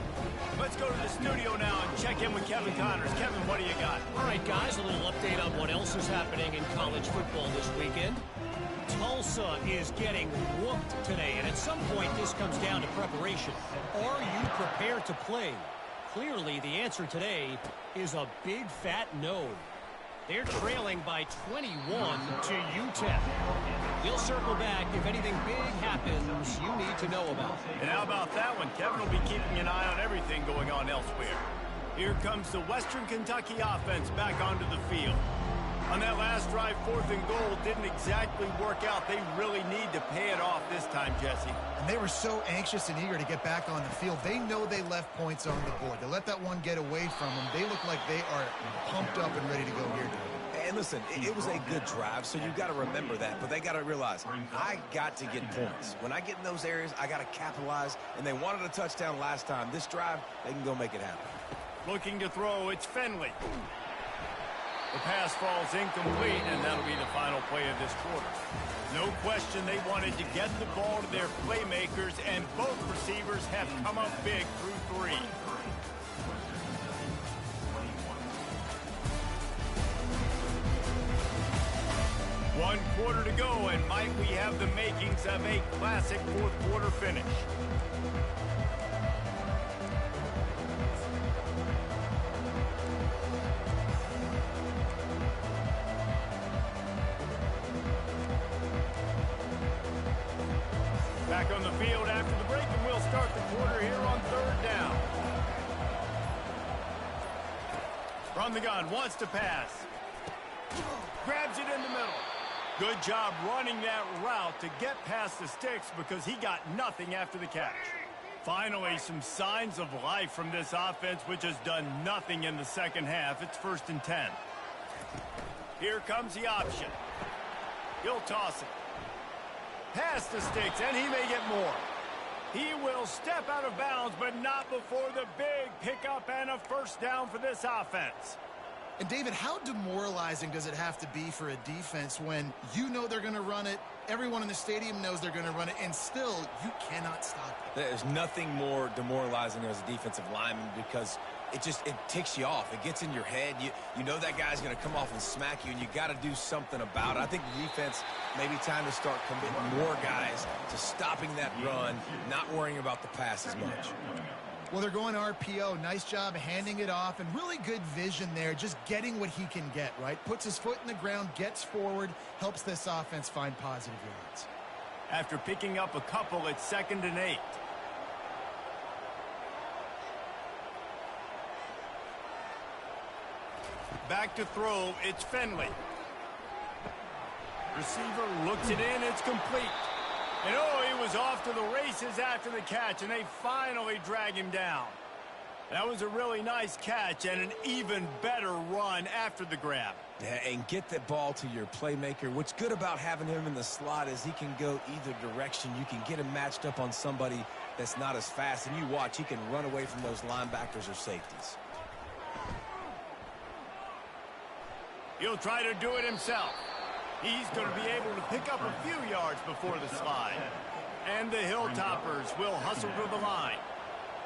Let's go to the studio now and check in with Kevin Connors. Kevin, what do you got? All right, guys, a little update on what else is happening in college football this weekend. Tulsa is getting whooped today, and at some point this comes down to preparation. Are you prepared to play? Clearly, the answer today is a big fat no. They're trailing by 21 to UTEP. We'll circle back if anything big happens you need to know about. And how about that one? Kevin will be keeping an eye on everything going on elsewhere. Here comes the Western Kentucky offense back onto the field. On that last drive, 4th and goal didn't exactly work out. They really need to pay it off this time, Jesse. And they were so anxious and eager to get back on the field. They know they left points on the board. To let that one get away from them, they look like they are pumped up and ready to go here. And listen, it was a good drive, so you've got to remember that. But they got to realize, I got to get points. When I get in those areas, I got to capitalize. And they wanted a touchdown last time. This drive, they can go make it happen. Looking to throw, it's Finley. The pass falls incomplete, and that'll be the final play of this quarter. No question they wanted to get the ball to their playmakers, and both receivers have come up big through 3. One quarter to go, and might we have the makings of a classic 4th quarter finish. Back on the field after the break, and we'll start the quarter here on 3rd down. From the gun, wants to pass. Grabs it in the middle. Good job running that route to get past the sticks because he got nothing after the catch. Finally, some signs of life from this offense, which has done nothing in the second half. It's 1st and 10. Here comes the option. He'll toss it. Past the sticks, and he may get more. He will step out of bounds, but not before the big pickup and a 1st down for this offense. And, David, how demoralizing does it have to be for a defense when you know they're going to run it, everyone in the stadium knows they're going to run it, and still you cannot stop it? There's nothing more demoralizing as a defensive lineman because it ticks you off. It gets in your head. You know that guy's going to come off and smack you, and you got to do something about it. I think the defense maybe time to start committing more guys to stopping that run, not worrying about the pass as much. Well, they're going RPO. Nice job handing it off, and really good vision there, just getting what he can get, right? Puts his foot in the ground, gets forward, helps this offense find positive yards. After picking up a couple, it's 2nd and 8. Back to throw, it's Finley. Receiver looks it in, it's complete. And oh, he was off to the races after the catch, and they finally drag him down. That was a really nice catch and an even better run after the grab. Yeah, and get the ball to your playmaker. What's good about having him in the slot is he can go either direction. You can get him matched up on somebody that's not as fast, and you watch, he can run away from those linebackers or safeties. He'll try to do it himself. He's going to be able to pick up a few yards before the slide. And the Hilltoppers will hustle to the line.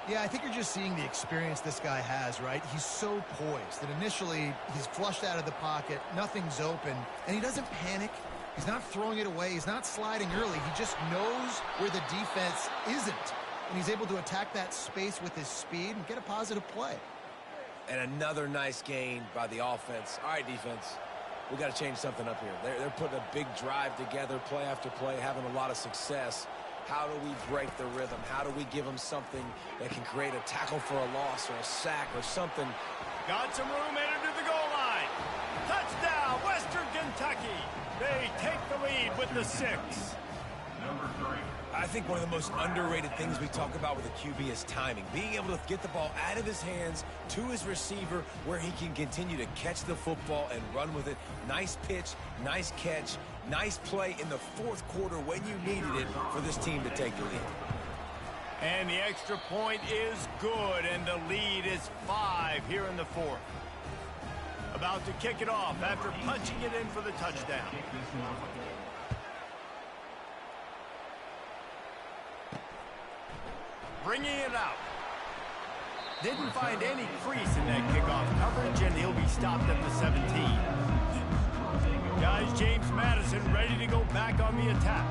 Yeah, I think you're just seeing the experience this guy has, right? He's so poised that initially he's flushed out of the pocket, nothing's open, and he doesn't panic. He's not throwing it away. He's not sliding early. He just knows where the defense isn't, and he's able to attack that space with his speed and get a positive play. And another nice gain by the offense. All right, defense. We got to change something up here. They're putting a big drive together, play after play, having a lot of success. How do we break the rhythm? How do we give them something that can create a tackle for a loss or a sack or something? Got some room headed to the goal line. Touchdown, Western Kentucky. They take the lead with the 6. Number 3. I think one of the most underrated things we talk about with a QB is timing. Being able to get the ball out of his hands to his receiver where he can continue to catch the football and run with it. Nice pitch, nice catch, nice play in the 4th quarter when you needed it for this team to take the lead. And the extra point is good, and the lead is 5 here in the 4th. About to kick it off after punching it in for the touchdown. Bringing it out. Didn't find any crease in that kickoff coverage, and he'll be stopped at the 17. Guys, James Madison ready to go back on the attack.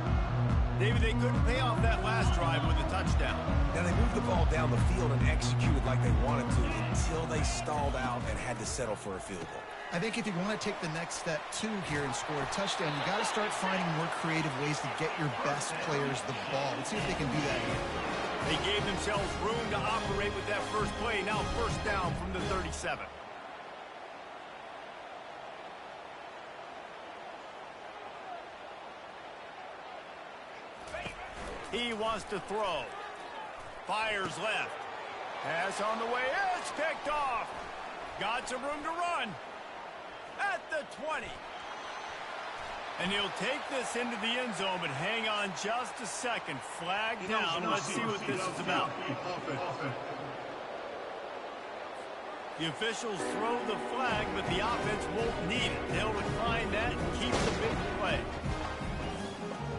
David, they couldn't pay off that last drive with a touchdown. Now, they moved the ball down the field and executed like they wanted to until they stalled out and had to settle for a field goal. I think if you want to take the next step, too, here and score a touchdown, you got to start finding more creative ways to get your best players the ball. Let's see if they can do that here. They gave themselves room to operate with that first play. Now 1st down from the 37. He wants to throw. Fires left. Pass on the way. It's picked off. Got some room to run. At the 20. And he'll take this into the end zone, but hang on just a second. Flag down. Let's see what this is about. The officials throw the flag, but the offense won't need it. They'll decline that and keep the big play.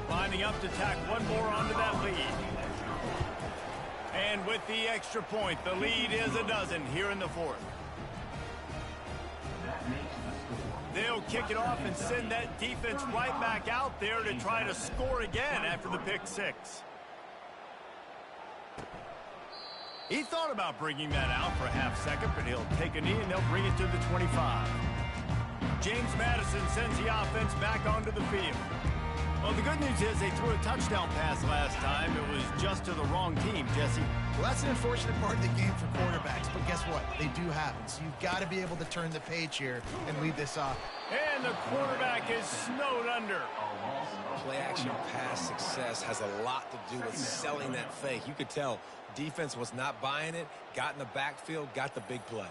Lining up to tack one more onto that lead. And with the extra point, the lead is a dozen here in the 4th. They'll kick it off and send that defense right back out there to try to score again after the pick 6. He thought about bringing that out for a half second, but he'll take a knee and they'll bring it to the 25. James Madison sends the offense back onto the field. Well, the good news is they threw a touchdown pass last time. It was just to the wrong team, Jesse. Well, that's an unfortunate part of the game for quarterbacks, but guess what? They do happen. So you've got to be able to turn the page here and lead this off. And the quarterback is snowed under. Play-action pass success has a lot to do with selling that fake. You could tell defense was not buying it, got in the backfield, got the big play.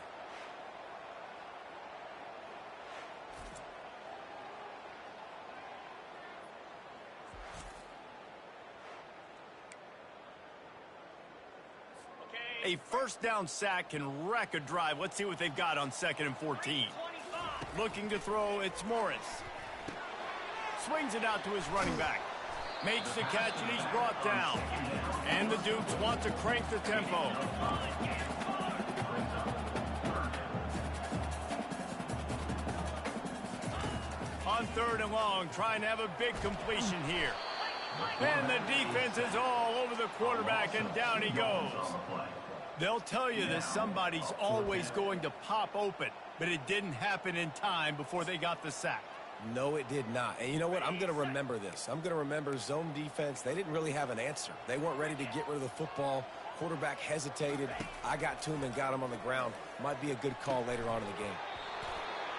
A first down sack can wreck a drive. Let's see what they've got on 2nd and 14. Looking to throw, it's Morris. Swings it out to his running back. Makes the catch, and he's brought down. And the Dukes want to crank the tempo. On 3rd and long, trying to have a big completion here. And the defense is all over the quarterback, and down he goes. They'll tell you that somebody's always going to pop open, but it didn't happen in time before they got the sack. No, it did not. And you know what? I'm going to remember this. I'm going to remember zone defense. They didn't really have an answer. They weren't ready to get rid of the football. Quarterback hesitated. I got to him and got him on the ground. Might be a good call later on in the game.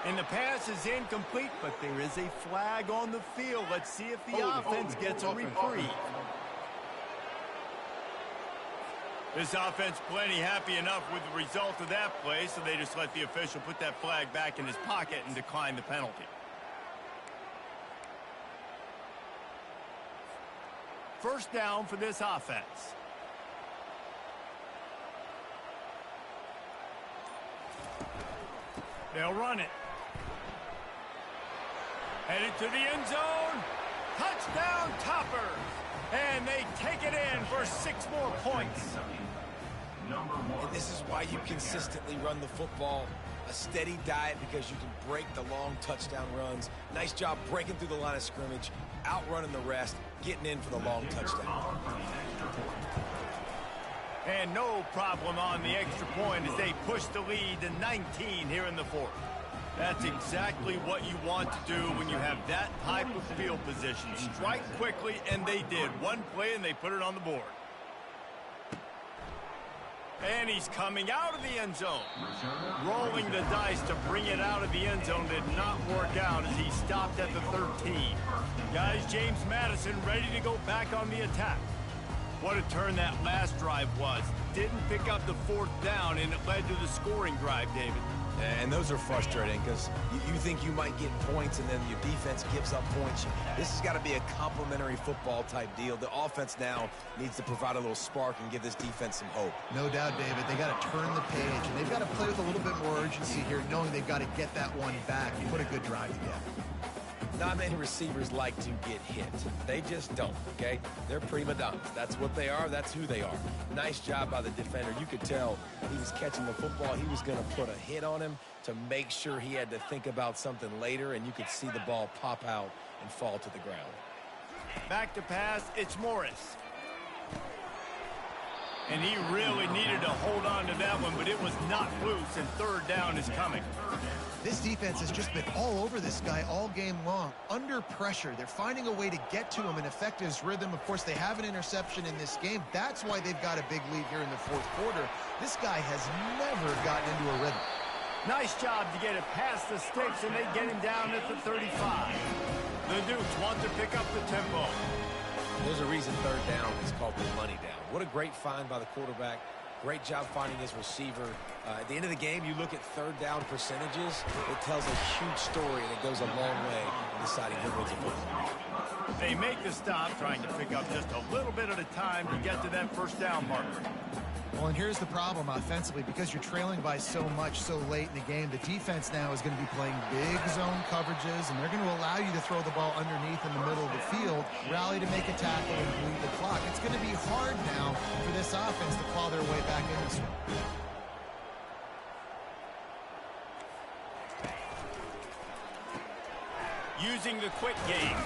And the pass is incomplete, but there is a flag on the field. Let's see if the offense gets a reprieve. This offense plenty happy enough with the result of that play, so they just let the official put that flag back in his pocket and decline the penalty. First down for this offense. They'll run it. Headed to the end zone. Touchdown Topper. And they take it in for 6 more points. And this is why you consistently run the football. A steady diet because you can break the long touchdown runs. Nice job breaking through the line of scrimmage, outrunning the rest, getting in for the long touchdown. And no problem on the extra point as they push the lead to 19 here in the 4th. That's exactly what you want to do when you have that type of field position. Strike quickly, and they did. One play, and they put it on the board. And he's coming out of the end zone. Rolling the dice to bring it out of the end zone did not work out as he stopped at the 13. Guys, James Madison ready to go back on the attack. What a turn that last drive was. Didn't pick up the 4th down, and it led to the scoring drive, David. And those are frustrating because you think you might get points and then your defense gives up points. This has got to be a complementary football type deal. The offense now needs to provide a little spark and give this defense some hope. No doubt, David. They got to turn the page, and they've got to play with a little bit more urgency here, knowing they've got to get that one back and put a good drive together. Not many receivers like to get hit. They just don't, okay? They're prima donnas. That's what they are. That's who they are. Nice job by the defender. You could tell he was catching the football. He was going to put a hit on him to make sure he had to think about something later, and you could see the ball pop out and fall to the ground. Back to pass, it's Morris. And he really needed to hold on to that one, but it was not loose, and 3rd down is coming. This defense has just been all over this guy all game long. Under pressure, they're finding a way to get to him and affect his rhythm. Of course, they have an interception in this game. That's why they've got a big lead here in the 4th quarter. This guy has never gotten into a rhythm. Nice job to get it past the sticks, and they get him down at the 35. The Dukes want to pick up the tempo. There's a reason 3rd down is called the money down. What a great find by the quarterback. Great job finding his receiver. At the end of the game, you look at 3rd down percentages. It tells a huge story, and it goes a long way in deciding who wins a football. They make the stop, trying to pick up just a little bit at a time to get to that 1st down marker. Well, and here's the problem offensively. Because you're trailing by so much so late in the game, the defense now is going to be playing big zone coverages, and they're going to allow you to throw the ball underneath in the middle of the field, rally to make a tackle, and bleed the clock. It's going to be hard now for this offense to claw their way back in this one. Using the quick game.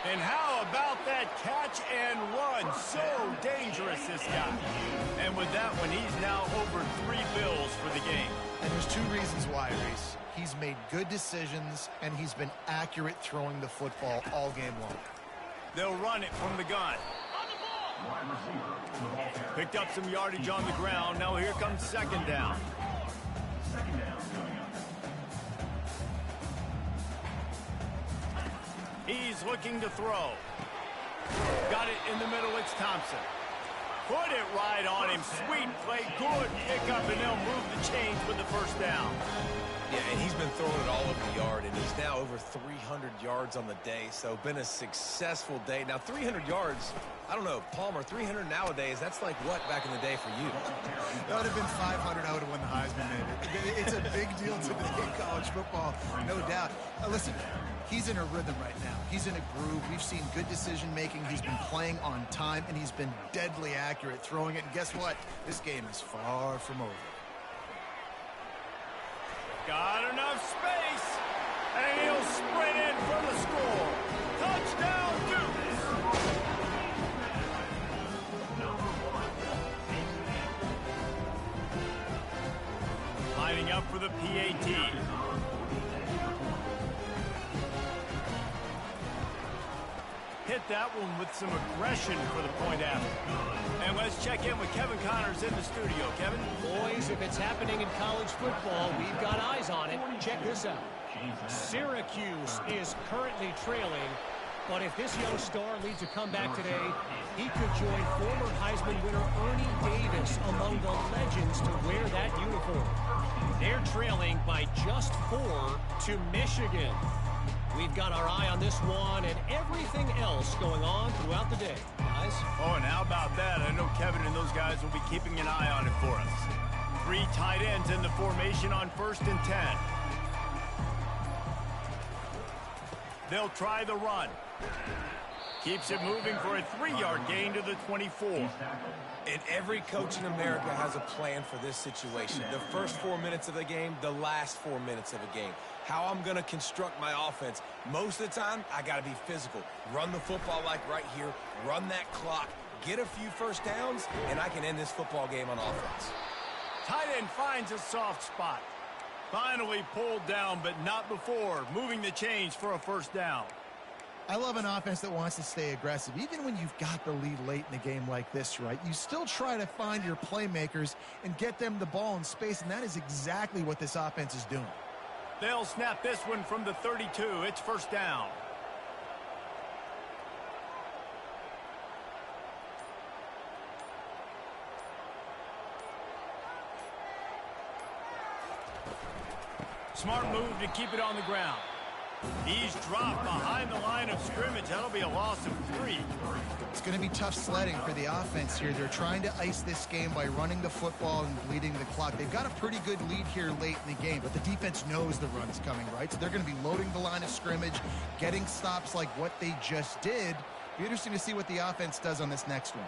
And how about that catch and run? So dangerous, this guy. And with that one, he's now over 3 bills for the game. And there's 2 reasons why, Reese. He's made good decisions, and he's been accurate throwing the football all game long. They'll run it from the gun. Picked up some yardage on the ground. Now here comes second down. He's looking to throw. Got it in the middle. It's Thompson. Put it right on him. Sweet play. Good pickup, and they'll move the chains with the first down. Yeah, and he's been throwing it all over the yard, and he's now over 300 yards on the day, so been a successful day. Now, 300 yards, I don't know, Palmer, 300 nowadays, that's like what back in the day for you? That would have been 500. I would have won the Heisman, maybe. It's a big deal today in college football, no doubt. Listen, he's in a rhythm right now. He's in a groove. We've seen good decision-making. He's been playing on time, and he's been deadly accurate throwing it. And guess what? This game is far from over. Got enough space, and he'll sprint in for the score. Touchdown, Dukes! Lining up for the PAT. Hit that one with some aggression for the point after. And let's check in with Kevin Connors in the studio. Kevin? Boys, if it's happening in college football, we've got eyes on it. Check this out. Syracuse is currently trailing, but if this young star leads a comeback today, he could join former Heisman winner Ernie Davis among the legends to wear that uniform. They're trailing by just 4 to Michigan. We've got our eye on this one and everything else going on throughout the day. Guys? Oh, and how about that? I know Kevin and those guys will be keeping an eye on it for us. 3 tight ends in the formation on 1st and 10. They'll try the run. Keeps it moving for a 3-yard gain to the 24. And every coach in America has a plan for this situation. The first 4 minutes of the game, the last 4 minutes of a game. How I'm going to construct my offense. Most of the time, I got to be physical. Run the football like right here. Run that clock. Get a few first downs, and I can end this football game on offense. Tight end finds a soft spot. Finally pulled down, but not before. Moving the chains for a first down. I love an offense that wants to stay aggressive. Even when you've got the lead late in a game like this, right, you still try to find your playmakers and get them the ball in space, and that is exactly what this offense is doing. They'll snap this one from the 32. It's first down. Smart move to keep it on the ground. He's dropped behind the line of scrimmage. That'll be a loss of 3. It's going to be tough sledding for the offense here. They're trying to ice this game by running the football and bleeding the clock. They've got a pretty good lead here late in the game, but the defense knows the run's coming, right? So they're going to be loading the line of scrimmage, getting stops like what they just did. Be interesting to see what the offense does on this next one.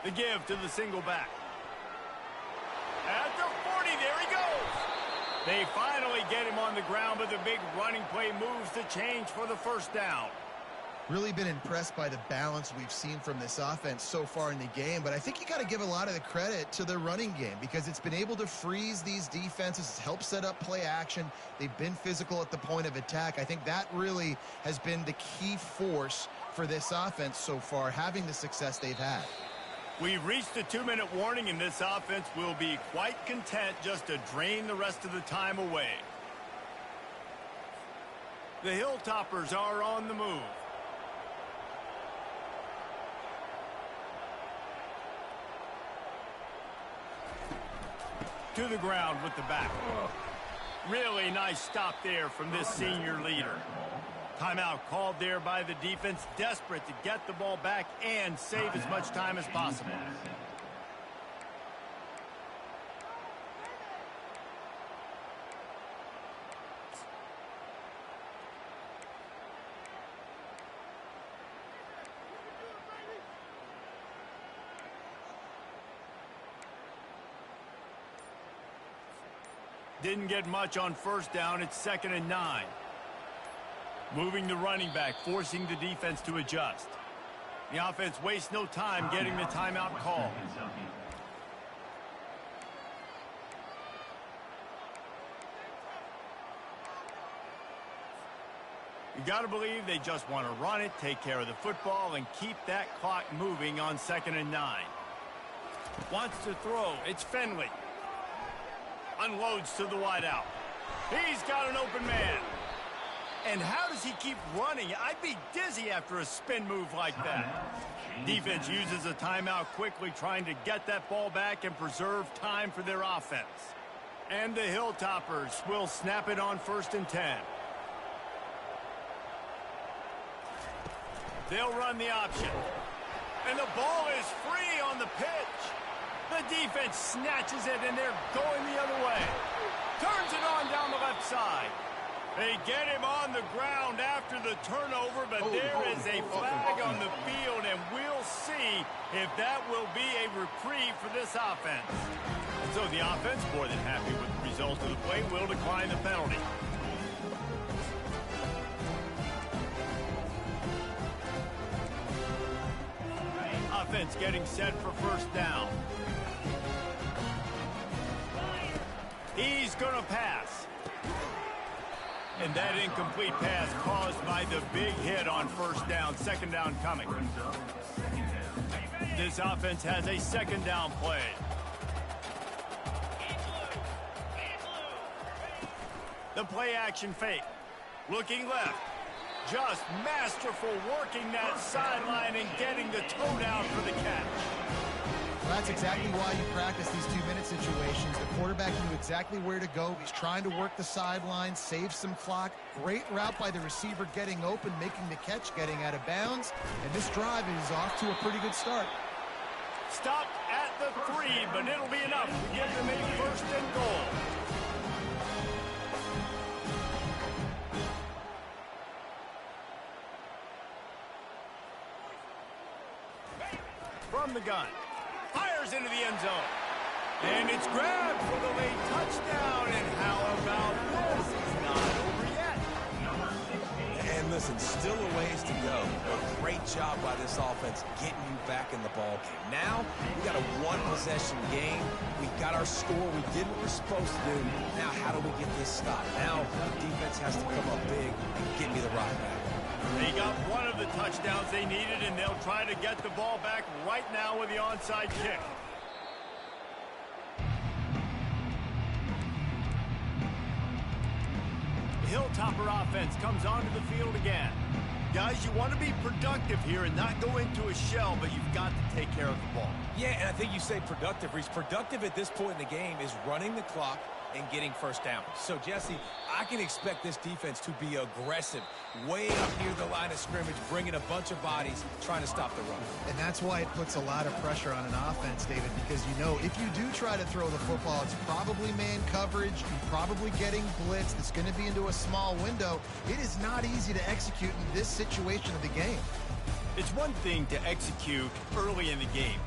The give to the single back. At the 40, there he goes. They finally get him on the ground, but the big running play moves the change for the first down. Really been impressed by the balance we've seen from this offense so far in the game, but I think you got to give a lot of the credit to the running game because it's been able to freeze these defenses, help set up play action. They've been physical at the point of attack. I think that really has been the key force for this offense so far, having the success they've had. We've reached the 2-minute warning, and this offense will be quite content just to drain the rest of the time away. The Hilltoppers are on the move. To the ground with the back. Really nice stop there from this senior leader. Timeout called there by the defense, desperate to get the ball back and save as much time as possible. Didn't get much on first down. It's 2nd and 9. Moving the running back, forcing the defense to adjust. The offense wastes no time getting the timeout call. You got to believe they just want to run it, take care of the football, and keep that clock moving on 2nd and 9. Wants to throw. It's Finley. Unloads to the wideout. He's got an open man. And how does he keep running? I'd be dizzy after a spin move like that. Defense uses a timeout quickly, trying to get that ball back and preserve time for their offense. And the Hilltoppers will snap it on 1st and 10. They'll run the option. And the ball is free on the pitch. The defense snatches it, and they're going the other way. Turns it on down the left side. They get him on the ground after the turnover, but there is a flag on the field, and we'll see if that will be a reprieve for this offense. And so the offense, more than happy with the result of the play, will decline the penalty. Offense getting set for 1st down. He's going to pass. And that incomplete pass caused by the big hit on 1st down. 2nd down coming. This offense has a 2nd down play. The play action fake. Looking left. Just masterful working that sideline and getting the toe down for the catch. Well, that's exactly why you practice these 2-minute situations. The quarterback knew exactly where to go. He's trying to work the sideline, save some clock. Great route by the receiver getting open, making the catch, getting out of bounds. And this drive is off to a pretty good start. Stopped at the 3, but it'll be enough to give them a 1st and goal. From the gun. Fires into the end zone. And it's grabbed for the late touchdown. And how about this? It's not over yet. And listen, still a ways to go. A great job by this offense getting you back in the ball game. Now, we got a 1-possession game. We got our score. We did what we're supposed to do. Now, how do we get this stopped? Now, defense has to come up big and get me the rock back. They got one of the touchdowns they needed, and they'll try to get the ball back right now with the onside kick. The Hilltopper offense comes onto the field again. Guys, you want to be productive here and not go into a shell, but you've got to take care of the ball. Yeah, and I think you say productive, Reese. Productive at this point in the game is running the clock and getting 1st down. So, Jesse, I can expect this defense to be aggressive, way up near the line of scrimmage, bringing a bunch of bodies, trying to stop the run. And that's why it puts a lot of pressure on an offense, David, because you know if you do try to throw the football, it's probably man coverage, you're probably getting blitzed, it's going to be into a small window. It is not easy to execute in this situation of the game. It's one thing to execute early in the game.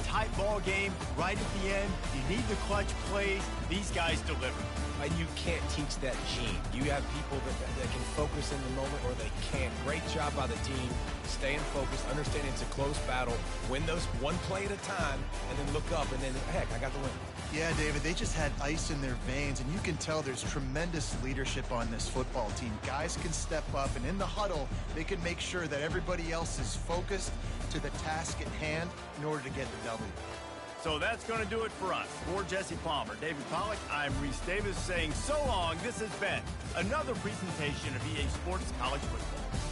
Tight ball game, right at the end, you need the clutch plays. These guys deliver. And you can't teach that gene. You have people that can focus in the moment or they can't. Great job by the team, staying focused, understanding it's a close battle, win those one play at a time, and then look up, and then, heck, I got the win. Yeah, David, they just had ice in their veins, and you can tell there's tremendous leadership on this football team. Guys can step up, and in the huddle, they can make sure that everybody else is focused to the task at hand in order to get the W. So that's going to do it for us. For Jesse Palmer, David Pollack, I'm Reese Davis saying so long. This has been another presentation of EA Sports College Football.